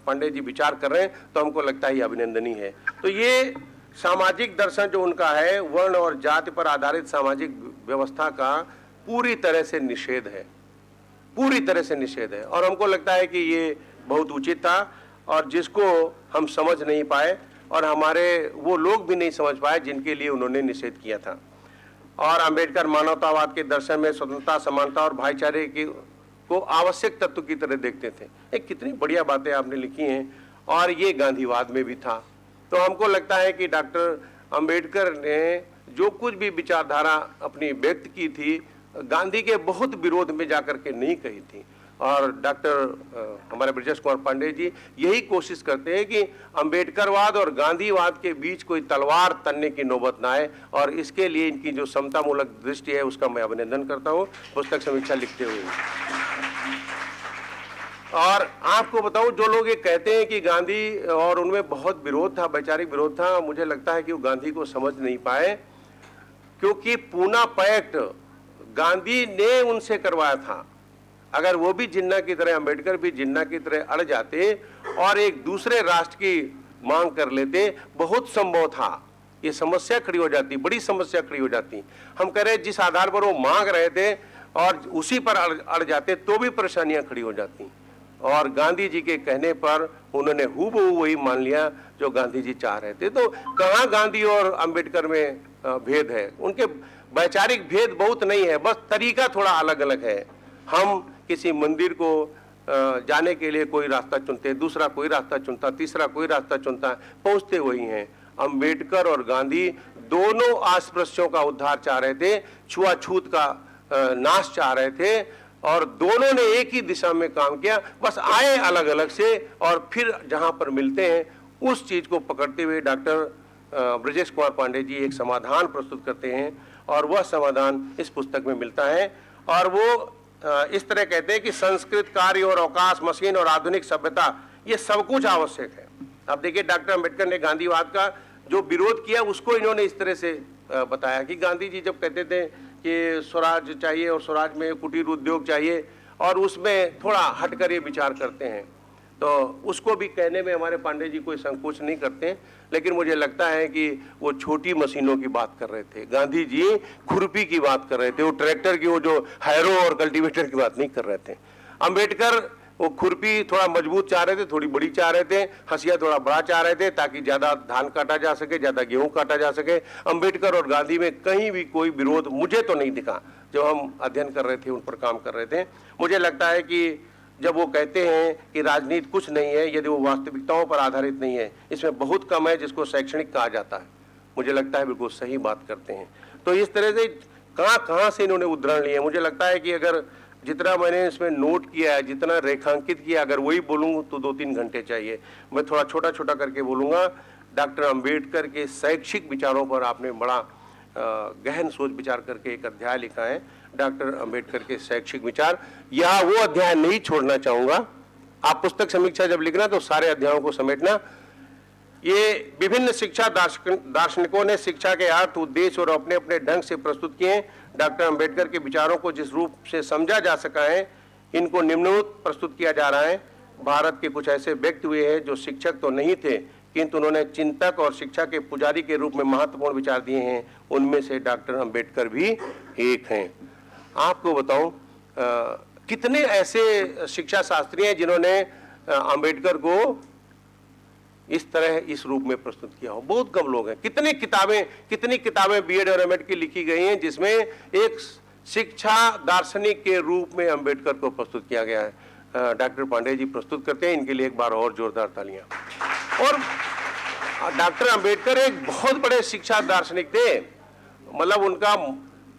पांडे जी विचार कर रहे हैं तो हमको लगता है ये अभिनंदनीय है। तो ये सामाजिक दर्शन जो उनका है, वर्ण और जाति पर आधारित सामाजिक व्यवस्था का पूरी तरह से निषेध है, पूरी तरह से निषेध है। और हमको लगता है कि ये बहुत उचित था, और जिसको हम समझ नहीं पाए और हमारे वो लोग भी नहीं समझ पाए जिनके लिए उन्होंने निषेध किया था। और अंबेडकर मानवतावाद के दर्शन में स्वतंत्रता, समानता और भाईचारे की को आवश्यक तत्व की तरह देखते थे। एक कितनी बढ़िया बातें आपने लिखी हैं, और ये गांधीवाद में भी था। तो हमको लगता है कि डॉक्टर अंबेडकर ने जो कुछ भी विचारधारा अपनी व्यक्त की थी, गांधी के बहुत विरोध में जाकर के नहीं कही थी। और डॉक्टर हमारे ब्रजेश कुमार पांडे जी यही कोशिश करते हैं कि अंबेडकरवाद और गांधीवाद के बीच कोई तलवार तनने की नौबत ना आए, और इसके लिए इनकी जो समतामूलक दृष्टि है उसका मैं अभिनंदन करता हूँ पुस्तक समीक्षा लिखते हुए। और आपको बताऊं, जो लोग ये कहते हैं कि गांधी और उनमें बहुत विरोध था, वैचारिक विरोध था, मुझे लगता है कि वो गांधी को समझ नहीं पाए, क्योंकि पूना पैक्ट गांधी ने उनसे करवाया था। अगर वो भी जिन्ना की तरह, अंबेडकर भी जिन्ना की तरह अड़ जाते और एक दूसरे राष्ट्र की मांग कर लेते, बहुत संभव था ये समस्या खड़ी हो जाती, बड़ी समस्या खड़ी हो जाती। हम कह रहे जिस आधार पर वो मांग रहे थे और उसी पर अड़ जाते तो भी परेशानियां खड़ी हो जाती। और गांधी जी के कहने पर उन्होंने हूबहू वही मान लिया जो गांधी जी चाह रहे थे। तो कहाँ गांधी और अंबेडकर में भेद है? उनके वैचारिक भेद बहुत नहीं है, बस तरीका थोड़ा अलग अलग है। हम किसी मंदिर को जाने के लिए कोई रास्ता चुनते, दूसरा कोई रास्ता चुनता, तीसरा कोई रास्ता चुनता, पहुंचते वही हैं। अंबेडकर और गांधी दोनों अस्पृश्यों का उद्धार चाह रहे थे, छुआछूत का नाश चाह रहे थे, और दोनों ने एक ही दिशा में काम किया, बस आए अलग अलग से, और फिर जहां पर मिलते हैं उस चीज को पकड़ते हुए डॉक्टर ब्रजेश कुमार पांडे जी एक समाधान प्रस्तुत करते हैं, और वह समाधान इस पुस्तक में मिलता है। और वो इस तरह कहते हैं कि संस्कृत, कार्य और अवकाश, मशीन और आधुनिक सभ्यता, ये सब कुछ आवश्यक है। अब देखिए, डॉक्टर अंबेडकर ने गांधीवाद का जो विरोध किया उसको इन्होंने इस तरह से बताया कि गांधी जी जब कहते थे कि स्वराज चाहिए और स्वराज में कुटीर उद्योग चाहिए, और उसमें थोड़ा हटकर ये विचार करते हैं, तो उसको भी कहने में हमारे पांडे जी कोई संकोच नहीं करते। लेकिन मुझे लगता है कि वो छोटी मशीनों की बात कर रहे थे, गांधी जी खुरपी की बात कर रहे थे, वो ट्रैक्टर की, वो जो हैरो और कल्टीवेटर की बात नहीं कर रहे थे। अंबेडकर वो खुरपी थोड़ा मजबूत चाह रहे थे, थोड़ी बड़ी चाह रहे थे, हंसिया थोड़ा बड़ा चाह रहे थे ताकि ज़्यादा धान काटा जा सके, ज़्यादा गेहूं काटा जा सके। अंबेडकर और गांधी में कहीं भी कोई विरोध मुझे तो नहीं दिखा। जब हम अध्ययन कर रहे थे, उन पर काम कर रहे थे, मुझे लगता है कि जब वो कहते हैं कि राजनीति कुछ नहीं है यदि वो वास्तविकताओं पर आधारित नहीं है, इसमें बहुत कम है जिसको शैक्षणिक कहा जाता है, मुझे लगता है बिल्कुल सही बात करते हैं। तो इस तरह से कहाँ से इन्होंने उदाहरण लिए। मुझे लगता है कि अगर जितना मैंने इसमें नोट किया है, जितना रेखांकित किया, अगर वही बोलूँ तो 2-3 घंटे चाहिए। मैं थोड़ा छोटा छोटा करके बोलूँगा। डॉक्टर अंबेडकर के शैक्षिक विचारों पर आपने बड़ा गहन सोच विचार करके एक अध्याय लिखा है, डॉक्टर अंबेडकर के शैक्षिक विचार। यह वो अध्याय नहीं छोड़ना चाहूँगा। आप पुस्तक समीक्षा जब लिखना तो सारे अध्यायों को समेटना। ये विभिन्न शिक्षा दार्शनिकों ने शिक्षा के अर्थ, उद्देश्य और अपने अपने ढंग से प्रस्तुत किए। डॉक्टर अंबेडकर के विचारों को जिस रूप से समझा जा सका है, इनको निम्नलिखित प्रस्तुत किया जा रहा है। भारत के कुछ ऐसे व्यक्ति हुए हैं जो शिक्षक तो नहीं थे, किंतु उन्होंने चिंतक और शिक्षा के पुजारी के रूप में महत्वपूर्ण विचार दिए हैं। उनमें से डॉक्टर अंबेडकर भी एक हैं। आपको बताऊं, कितने ऐसे शिक्षा शास्त्री हैं जिन्होंने अंबेडकर को इस तरह इस रूप में प्रस्तुत किया हो। बहुत कम लोग हैं। कितनी किताबें बीएड और एमएड की लिखी गई हैं जिसमें एक शिक्षा दार्शनिक के रूप में अंबेडकर को प्रस्तुत किया गया है। डॉक्टर पांडे जी प्रस्तुत करते हैं, इनके लिए एक बार और जोरदार तालियां। और डॉक्टर अंबेडकर एक बहुत बड़े शिक्षा दार्शनिक थे। मतलब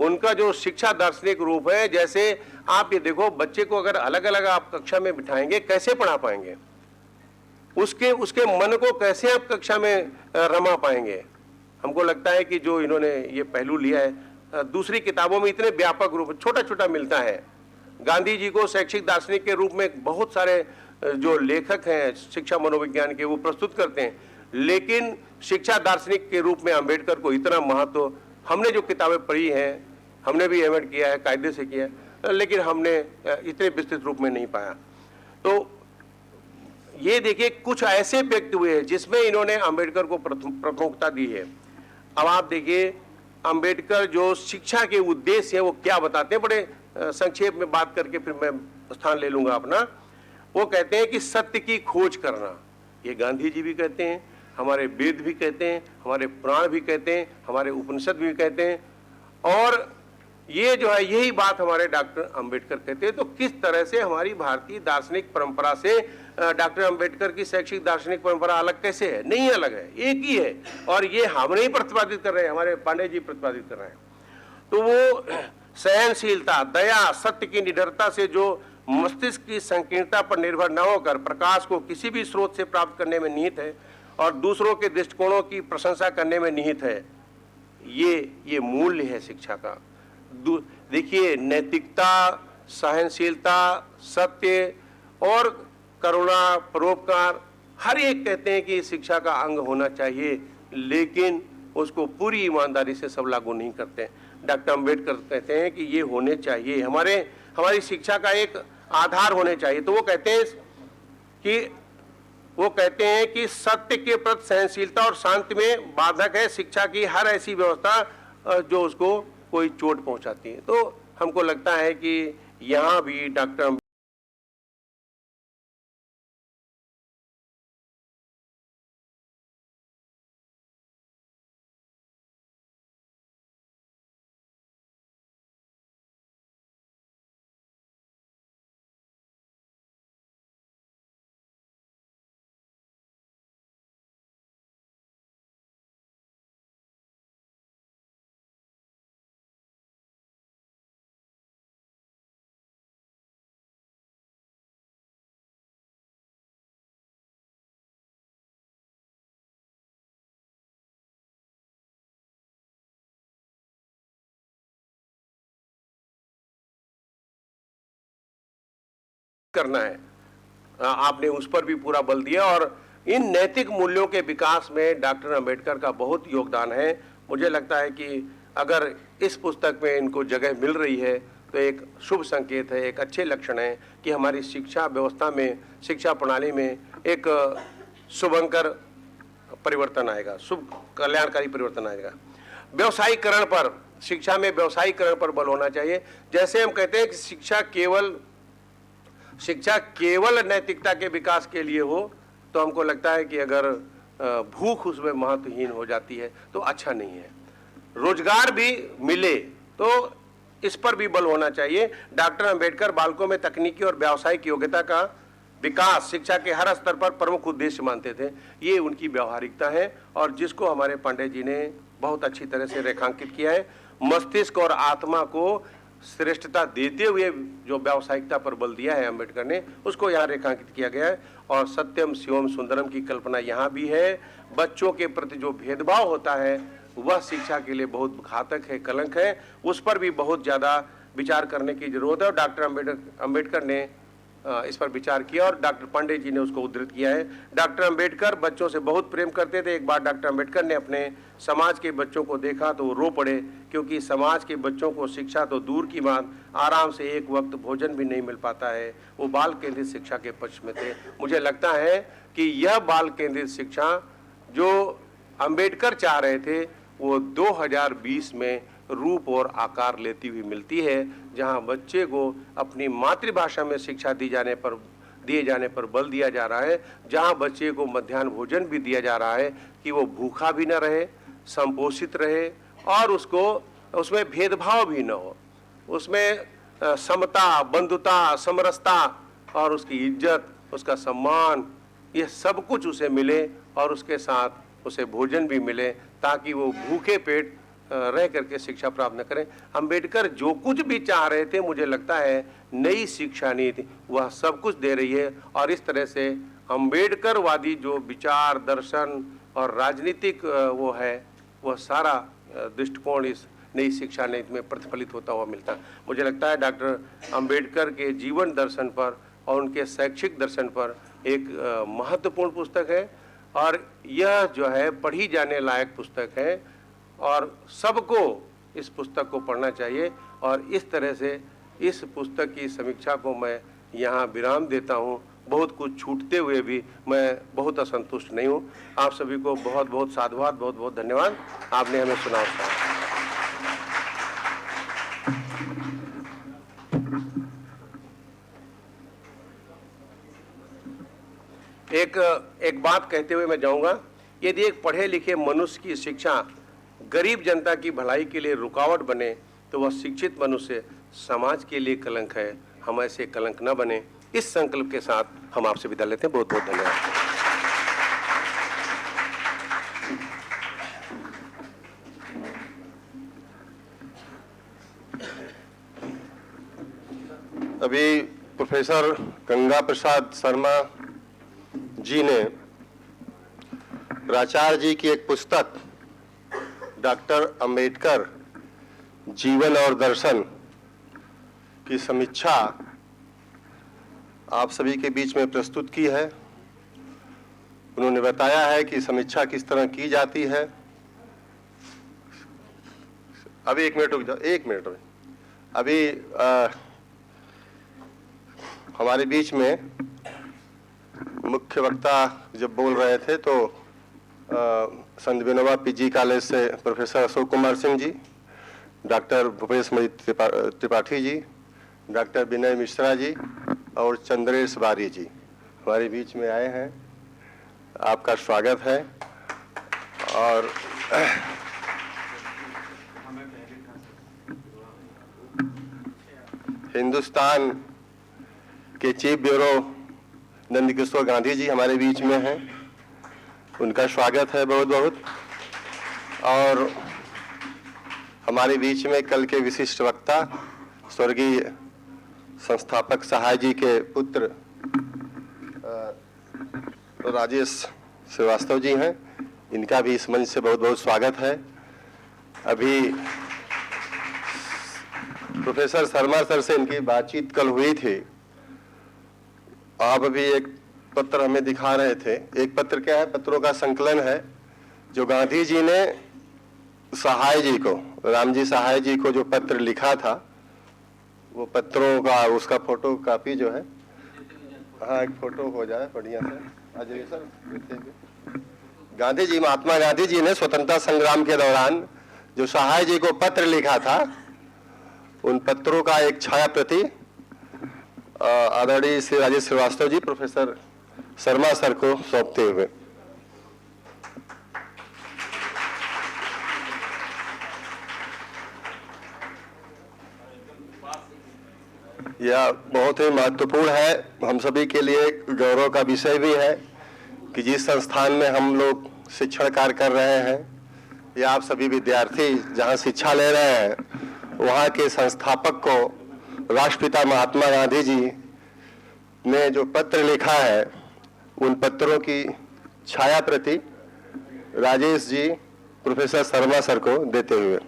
उनका जो शिक्षा दार्शनिक रूप है, जैसे आप ये देखो, बच्चे को अगर अलग अलग आप कक्षा में बिठाएंगे कैसे पढ़ा पाएंगे, उसके मन को कैसे आप कक्षा में रमा पाएंगे। हमको लगता है कि जो इन्होंने ये पहलू लिया है, दूसरी किताबों में इतने व्यापक रूप छोटा छोटा मिलता है। गांधी जी को शैक्षिक दार्शनिक के रूप में बहुत सारे जो लेखक हैं शिक्षा मनोविज्ञान के, वो प्रस्तुत करते हैं, लेकिन शिक्षा दार्शनिक के रूप में अंबेडकर को इतना महत्व, हमने जो किताबें पढ़ी हैं, हमने भी एमएड किया है, कायदे से किया है, लेकिन हमने इतने विस्तृत रूप में नहीं पाया। तो ये देखिए, कुछ ऐसे व्यक्ति हुए हैं जिसमें इन्होंने अंबेडकर को प्रमुखता दी है। अब आप देखिए, अंबेडकर जो शिक्षा के उद्देश्य हैं वो क्या बताते हैं, बड़े संक्षेप में बात करके फिर मैं स्थान ले लूंगा अपना। वो कहते हैं कि सत्य की खोज करना, ये गांधी जी भी कहते हैं, हमारे वेद भी कहते हैं, हमारे पुराण भी कहते हैं, हमारे उपनिषद भी कहते हैं, और ये जो है यही बात हमारे डॉक्टर अंबेडकर कहते हैं। तो किस तरह से हमारी भारतीय दार्शनिक परंपरा से डॉक्टर अंबेडकर की शैक्षिक दार्शनिक परंपरा अलग कैसे है? नहीं अलग है, एक ही है। और ये हम नहीं प्रतिपादित कर रहे हैं, हमारे पांडे जी प्रतिपादित कर रहे हैं। तो वो सहनशीलता, दया, सत्य की निडरता से जो मस्तिष्क की संकीर्णता पर निर्भर न होकर प्रकाश को किसी भी स्रोत से प्राप्त करने में निहित है और दूसरों के दृष्टिकोणों की प्रशंसा करने में निहित है, ये मूल्य है शिक्षा का। देखिए, नैतिकता, सहनशीलता, सत्य और करुणा, परोपकार, हर एक कहते हैं कि शिक्षा का अंग होना चाहिए, लेकिन उसको पूरी ईमानदारी से सब लागू नहीं करते। डॉक्टर अंबेडकर कहते हैं कि ये होने चाहिए, हमारी शिक्षा का एक आधार होने चाहिए। तो वो कहते हैं कि सत्य के प्रति सहनशीलता और शांति में बाधक है शिक्षा की हर ऐसी व्यवस्था जो उसको कोई चोट पहुंचाती है। तो हमको लगता है कि यहाँ भी डॉक्टर करना है, आपने उस पर भी पूरा बल दिया। और इन नैतिक मूल्यों के विकास में डॉक्टर अंबेडकर का बहुत योगदान है। मुझे लगता है कि अगर इस पुस्तक में इनको जगह मिल रही है तो एक शुभ संकेत है, एक अच्छे लक्षण है कि हमारी शिक्षा व्यवस्था में, शिक्षा प्रणाली में एक शुभंकर परिवर्तन आएगा, शुभ कल्याणकारी परिवर्तन आएगा। व्यवसायीकरण पर, शिक्षा में व्यवसायीकरण पर बल होना चाहिए। जैसे हम कहते हैं कि शिक्षा केवल शिक्षा केवल नैतिकता के विकास के लिए हो तो हमको लगता है कि अगर भूख उसमें महत्वहीन हो जाती है तो अच्छा नहीं है। रोजगार भी मिले तो इस पर भी बल होना चाहिए। डॉक्टर अंबेडकर बालकों में तकनीकी और व्यावसायिक योग्यता का विकास शिक्षा के हर स्तर पर प्रमुख उद्देश्य मानते थे। ये उनकी व्यावहारिकता है और जिसको हमारे पांडे जी ने बहुत अच्छी तरह से रेखांकित किया है। मस्तिष्क और आत्मा को श्रेष्ठता देते हुए जो व्यावसायिकता पर बल दिया है अंबेडकर ने, उसको यहाँ रेखांकित किया गया है। और सत्यम शिवम सुंदरम की कल्पना यहाँ भी है। बच्चों के प्रति जो भेदभाव होता है वह शिक्षा के लिए बहुत घातक है, कलंक है, उस पर भी बहुत ज़्यादा विचार करने की जरूरत है। और डॉक्टर अंबेडकर ने इस पर विचार किया और डॉक्टर पांडे जी ने उसको उद्धृत किया है। डॉक्टर अंबेडकर बच्चों से बहुत प्रेम करते थे। एक बार डॉक्टर अंबेडकर ने अपने समाज के बच्चों को देखा तो वो रो पड़े, क्योंकि समाज के बच्चों को शिक्षा तो दूर की बात, आराम से एक वक्त भोजन भी नहीं मिल पाता है। वो बाल केंद्रित शिक्षा के पक्ष में थे। मुझे लगता है कि यह बाल केंद्रित शिक्षा जो अंबेडकर चाह रहे थे वो 2020 में रूप और आकार लेती हुई मिलती है, जहां बच्चे को अपनी मातृभाषा में शिक्षा दिए जाने पर बल दिया जा रहा है, जहां बच्चे को मध्याह्न भोजन भी दिया जा रहा है कि वो भूखा भी न रहे, संपोषित रहे और उसमें भेदभाव भी न हो, उसमें समता, बंधुता, समरसता और उसकी इज्जत, उसका सम्मान, ये सब कुछ उसे मिले और उसके साथ उसे भोजन भी मिले, ताकि वो भूखे पेट रह करके शिक्षा प्राप्त न करें। अंबेडकर जो कुछ भी चाह रहे थे, मुझे लगता है नई शिक्षा नीति वह सब कुछ दे रही है। और इस तरह से अंबेडकरवादी जो विचार, दर्शन और राजनीतिक वो है, वह सारा दृष्टिकोण इस नई शिक्षा नीति में प्रतिफलित होता हुआ मिलता है। मुझे लगता है डॉक्टर अंबेडकर के जीवन दर्शन पर और उनके शैक्षिक दर्शन पर एक महत्वपूर्ण पुस्तक है और यह जो है पढ़ी जाने लायक पुस्तक है और सबको इस पुस्तक को पढ़ना चाहिए। और इस तरह से इस पुस्तक की समीक्षा को मैं यहाँ विराम देता हूँ। बहुत कुछ छूटते हुए भी मैं बहुत असंतुष्ट नहीं हूँ। आप सभी को बहुत बहुत साधुवाद, बहुत बहुत धन्यवाद, आपने हमें सुना। एक बात कहते हुए मैं जाऊंगा, यदि एक पढ़े लिखे मनुष्य की शिक्षा गरीब जनता की भलाई के लिए रुकावट बने तो वह शिक्षित मनुष्य समाज के लिए कलंक है। हम ऐसे कलंक न बने, इस संकल्प के साथ हम आपसे विदा लेते हैं। बहुत बहुत धन्यवाद। अभी प्रोफेसर गंगा प्रसाद शर्मा जी ने प्राचार्य जी की एक पुस्तक डॉक्टर अंबेडकर जीवन और दर्शन की समीक्षा आप सभी के बीच में प्रस्तुत की है। उन्होंने बताया है कि समीक्षा किस तरह की जाती है। अभी एक मिनट रुक जाओ, एक मिनट। अभी हमारे बीच में मुख्य वक्ता जब बोल रहे थे तो संत विनोबा पीजी कॉलेज से professor Ashok Kumar Singh ji, doctor Bhupesh Mani Tripathi ji, doctor विनय मिश्रा जी और चंद्रेश बारी जी हमारे बीच में आए हैं। आपका स्वागत है। और हिंदुस्तान के चीफ ब्यूरो नंदकिशोर गांधी जी हमारे बीच में हैं, उनका स्वागत है बहुत बहुत। और हमारे बीच में कल के विशिष्ट वक्ता स्वर्गीय संस्थापक सहाय जी के पुत्र राजेश श्रीवास्तव जी हैं, इनका भी इस मंच से बहुत बहुत स्वागत है। अभी प्रोफेसर शर्मा सर से इनकी बातचीत कल हुई थी। आप अभी एक पत्र हमें दिखा रहे थे। एक पत्र क्या है, पत्रों का संकलन है जो गांधी जी ने सहाय जी को, रामजी सहाय जी को जो पत्र लिखा था, वो पत्रों का उसका फोटो कापी जो है, हाँ एक फोटो हो जाए बढ़िया से। आज सर गांधी जी, महात्मा गांधी जी ने स्वतंत्रता संग्राम के दौरान जो सहाय जी को पत्र लिखा था, उन पत्रों का एक छाया प्रति आदरणीय श्री राजेश श्रीवास्तव जी प्रोफेसर शर्मा सर को सौंपते हुए। यह बहुत ही महत्वपूर्ण है, हम सभी के लिए गौरव का विषय भी है कि जिस संस्थान में हम लोग शिक्षण कार्य कर रहे हैं या आप सभी विद्यार्थी जहां शिक्षा ले रहे हैं, वहां के संस्थापक को राष्ट्रपिता महात्मा गांधी जी ने जो पत्र लिखा है, उन पत्रों की छाया प्रति राजेश जी प्रोफेसर शर्मा सर को देते हुए।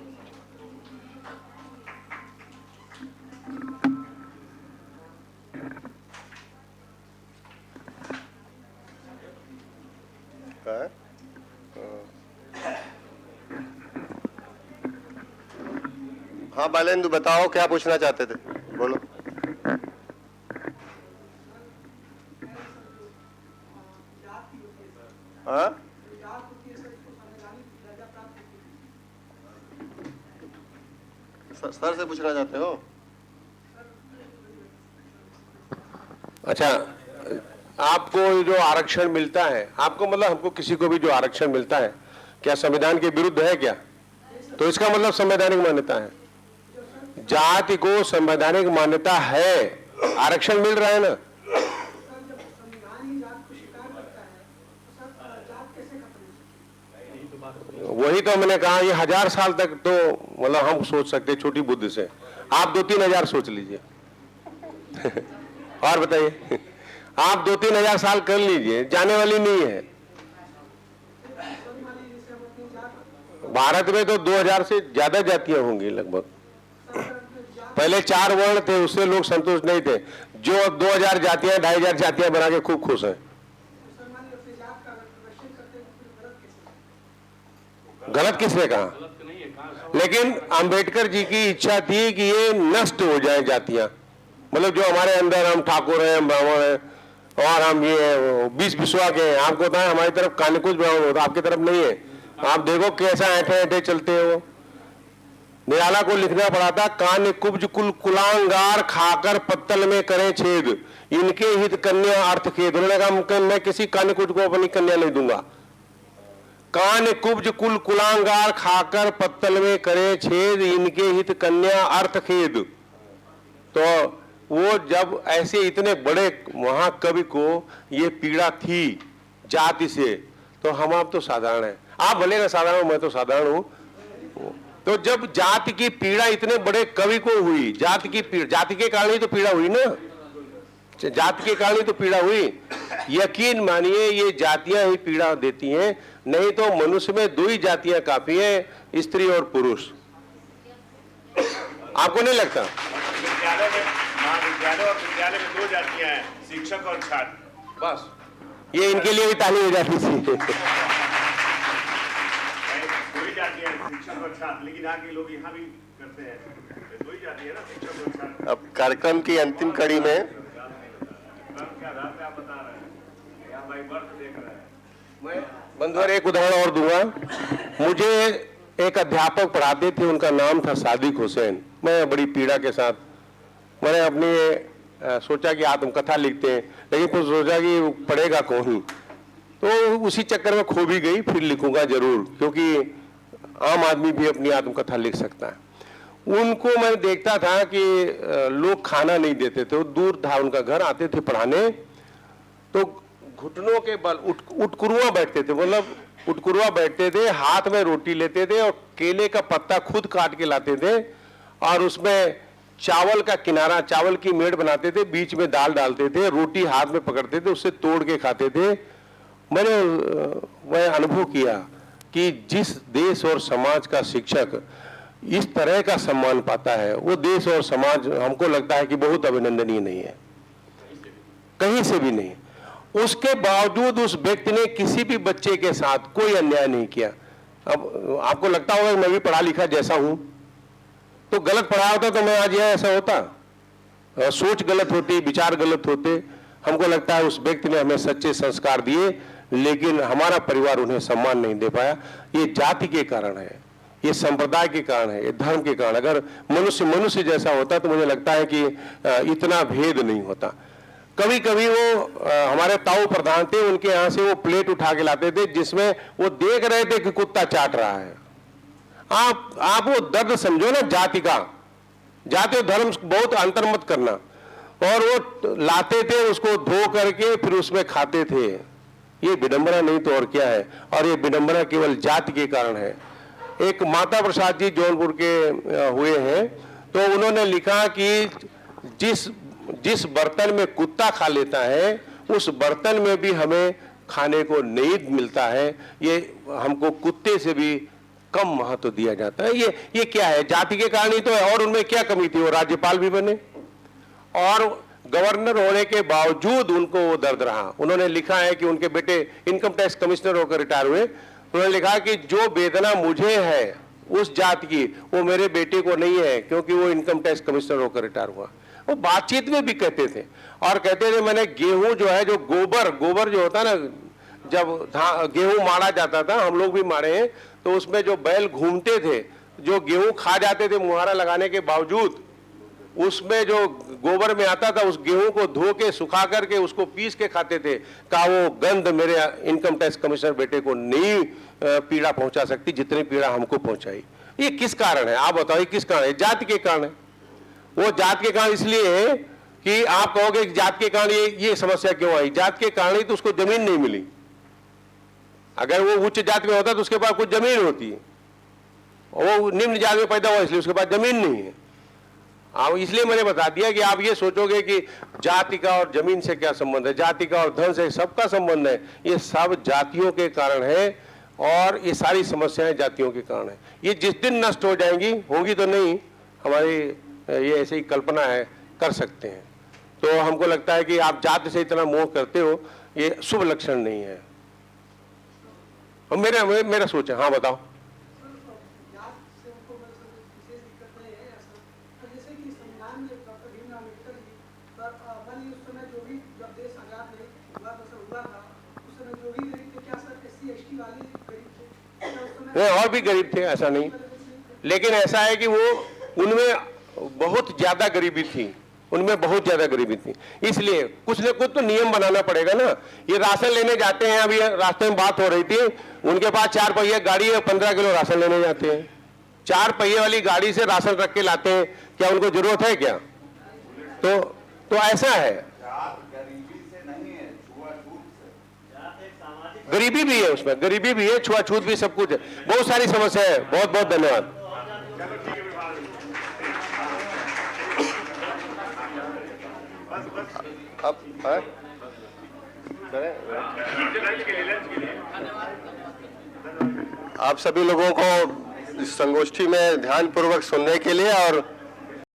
हाँ बालेंदु, बताओ क्या पूछना चाहते थे, बोलो। हाँ सर से पूछना चाहते हो? अच्छा, आपको जो आरक्षण मिलता है, आपको मतलब हमको किसी को भी जो आरक्षण मिलता है, क्या संविधान के विरुद्ध है क्या? तो इसका मतलब संवैधानिक मान्यता है। जाति को संवैधानिक मान्यता है, आरक्षण मिल रहा है ना। वही तो मैंने कहा, ये 1000 साल तक तो मतलब हम सोच सकते छोटी बुद्धि से, आप 2-3 हजार सोच लीजिए और बताइए, आप 2-3 हजार साल कर लीजिए, जाने वाली नहीं है। भारत में तो 2000 से ज्यादा जातियां होंगी लगभग। पहले 4 वर्ण थे, उससे लोग संतुष्ट नहीं थे। जो 2000 जातियां 2500 जातियां बना के खूब खुश हैं। गलत किसने कहा? लेकिन अंबेडकर जी की इच्छा थी कि ये नष्ट हो जाए जातियां, मतलब जो हमारे अंदर हम ठाकुर हैं, हम ब्राह्मण हैं और हम ये 20 बिस्वा के हैं। आपको होता है हमारी तरफ कानिकुज ब्राह्मण होता, आपकी तरफ नहीं है। आप देखो कैसा ऐठे ऐठे चलते हो। निराला को लिखना पड़ा था, कान कुब्ज कुल कुलांगार खाकर पत्तल में करें छेद, इनके हित कन्या अर्थ खेद। उन्होंने कहा मैं किसी कानिकुज को अपनी कन्या नहीं दूंगा। कान कुब्ज कुल कुलांगार खाकर पत्तल में करे छेद, इनके हित कन्या अर्थ खेद। तो वो जब ऐसे इतने बड़े महाकवि को ये पीड़ा थी जाति से, तो हम आप तो साधारण हैं, आप भले ना साधारण हो, मैं तो साधारण हूं। तो जब जाति की पीड़ा इतने बड़े कवि को हुई, जाति के कारण ही तो पीड़ा हुई ना, जाति के कारण ही तो पीड़ा हुई। यकीन मानिए ये जातियां ही पीड़ा देती हैं, नहीं तो मनुष्य में 2 ही जातियां काफी हैं, स्त्री और पुरुष। आपको नहीं लगता? विद्यालय में 2 जातियां हैं, शिक्षक और छात्र। बस ये इनके लिए भी ताली हो जाती थी। 2 ही जातियां हैं, शिक्षक और छात्र, लेकिन यहाँ के लोग यहाँ भी करते हैं, 2 ही जाति है ना, शिक्षक और छात्र। अब कार्यक्रम की अंतिम कड़ी में मैं बंधुवर एक उदाहरण और दूंगा। मुझे एक अध्यापक पढ़ाते थे, उनका नाम था सादिक हुसैन। मैं बड़ी पीड़ा के साथ मैंने अपनी सोचा कि आत्मकथा लिखते हैं, लेकिन फिर सोचा कि पढ़ेगा कौन, तो उसी चक्कर में खो भी गई। फिर लिखूंगा जरूर, क्योंकि आम आदमी भी अपनी आत्मकथा लिख सकता है। उनको मैं देखता था कि लोग खाना नहीं देते थे, वो दूर था उनका घर, आते थे पढ़ाने तो घुटनों के बल उठकुरुआ बैठते थे, मतलब उठकुरुआ बैठते थे, हाथ में रोटी लेते थे और केले का पत्ता खुद काट के लाते थे और उसमें चावल का किनारा, चावल की मेड़ बनाते थे, बीच में दाल डालते थे, रोटी हाथ में पकड़ते थे, उससे तोड़ के खाते थे। मैं अनुभव किया कि जिस देश और समाज का शिक्षक इस तरह का सम्मान पाता है, वो देश और समाज हमको लगता है कि बहुत अभिनंदनीय नहीं है, कहीं से भी नहीं। उसके बावजूद उस व्यक्ति ने किसी भी बच्चे के साथ कोई अन्याय नहीं किया। अब आपको लगता होगा मैं भी पढ़ा लिखा जैसा हूं, तो गलत पढ़ा होता तो मैं आज यह ऐसा होता, सोच गलत होती, विचार गलत होते। हमको लगता है उस व्यक्ति ने हमें सच्चे संस्कार दिए, लेकिन हमारा परिवार उन्हें सम्मान नहीं दे पाया। ये जाति के कारण है, ये संप्रदाय के कारण है, ये धर्म के कारण। अगर मनुष्य मनुष्य जैसा होता तो मुझे लगता है कि इतना भेद नहीं होता। कभी कभी वो हमारे ताऊ प्रधान थे, उनके यहाँ से वो प्लेट उठा के लाते थे जिसमें वो देख रहे थे कि कुत्ता चाट रहा है। आप वो दर्द समझो ना जाति का, जाति और धर्म बहुत अंतर मत करना। और वो लाते थे, उसको धो करके फिर उसमें खाते थे। ये विडंबना नहीं तो और क्या है। और ये विडंबना केवल जाति के कारण है। एक माता प्रसाद जी जौनपुर के हुए हैं, तो उन्होंने लिखा कि जिस बर्तन में कुत्ता खा लेता है उस बर्तन में भी हमें खाने को नहीं मिलता है। ये हमको कुत्ते से भी कम महत्व दिया जाता है। ये क्या है, जाति के कारण ही तो है। और उनमें क्या कमी थी, वो राज्यपाल भी बने और गवर्नर होने के बावजूद उनको वो दर्द रहा। उन्होंने लिखा है कि उनके बेटे इनकम टैक्स कमिश्नर होकर रिटायर हुए। उन्होंने लिखा कि जो वेदना मुझे है उस जाति की वो मेरे बेटे को नहीं है, क्योंकि वो इनकम टैक्स कमिश्नर होकर रिटायर हुआ। वो बातचीत में भी कहते थे और कहते थे मैंने गेहूं जो है, जो गोबर जो होता है ना, जब गेहूं मारा जाता था, हम लोग भी मारे हैं, तो उसमें जो बैल घूमते थे, जो गेहूं खा जाते थे मुहारा लगाने के बावजूद, उसमें जो गोबर में आता था उस गेहूं को धो के सुखा करके उसको पीस के खाते थे। का वो गंध मेरे इनकम टैक्स कमिश्नर बेटे को नहीं पीड़ा पहुंचा सकती जितनी पीड़ा हमको पहुंचाई। ये किस कारण है, आप बताओ, किस कारण है? जाति के कारण है। वो जाति के कारण इसलिए है कि आप कहोगे कि जाति के कारण ये समस्या क्यों आई। जाति के कारण ही तो उसको जमीन नहीं मिली। अगर वो उच्च जाति में होता तो उसके पास कुछ जमीन होती है, वो निम्न जाति में पैदा हुआ इसलिए उसके पास जमीन नहीं है। आप इसलिए मैंने बता दिया कि आप ये सोचोगे कि जाति का और जमीन से क्या संबंध है, जाति का और धन से सबका संबंध है। ये सब जातियों के कारण है और ये सारी समस्याएं जातियों के कारण है। ये जिस दिन नष्ट हो जाएंगी, होंगी तो नहीं, हमारी ये ऐसे ही कल्पना है, कर सकते हैं। तो हमको लगता है कि आप जाति से इतना मोह करते हो, ये शुभ लक्षण नहीं है। और मेरा सोच है। हाँ बताओ। और भी गरीब थे, ऐसा नहीं, लेकिन ऐसा है कि वो उनमें बहुत ज्यादा गरीबी थी, उनमें बहुत ज्यादा गरीबी थी। इसलिए कुछ न कुछ तो नियम बनाना पड़ेगा ना। ये राशन लेने जाते हैं, अभी रास्ते में बात हो रही थी, उनके पास 4 पहिया गाड़ी है, 15 किलो राशन लेने जाते हैं। 4 पहिए वाली गाड़ी से राशन रख के लाते हैं, क्या उनको जरूरत है क्या? तो ऐसा है, गरीबी भी है, उसमें गरीबी भी है, छुआछूत भी, सब कुछ है, बहुत सारी समस्या है। बहुत बहुत धन्यवाद। आप सभी लोगों को इस संगोष्ठी में ध्यानपूर्वक सुनने के लिए और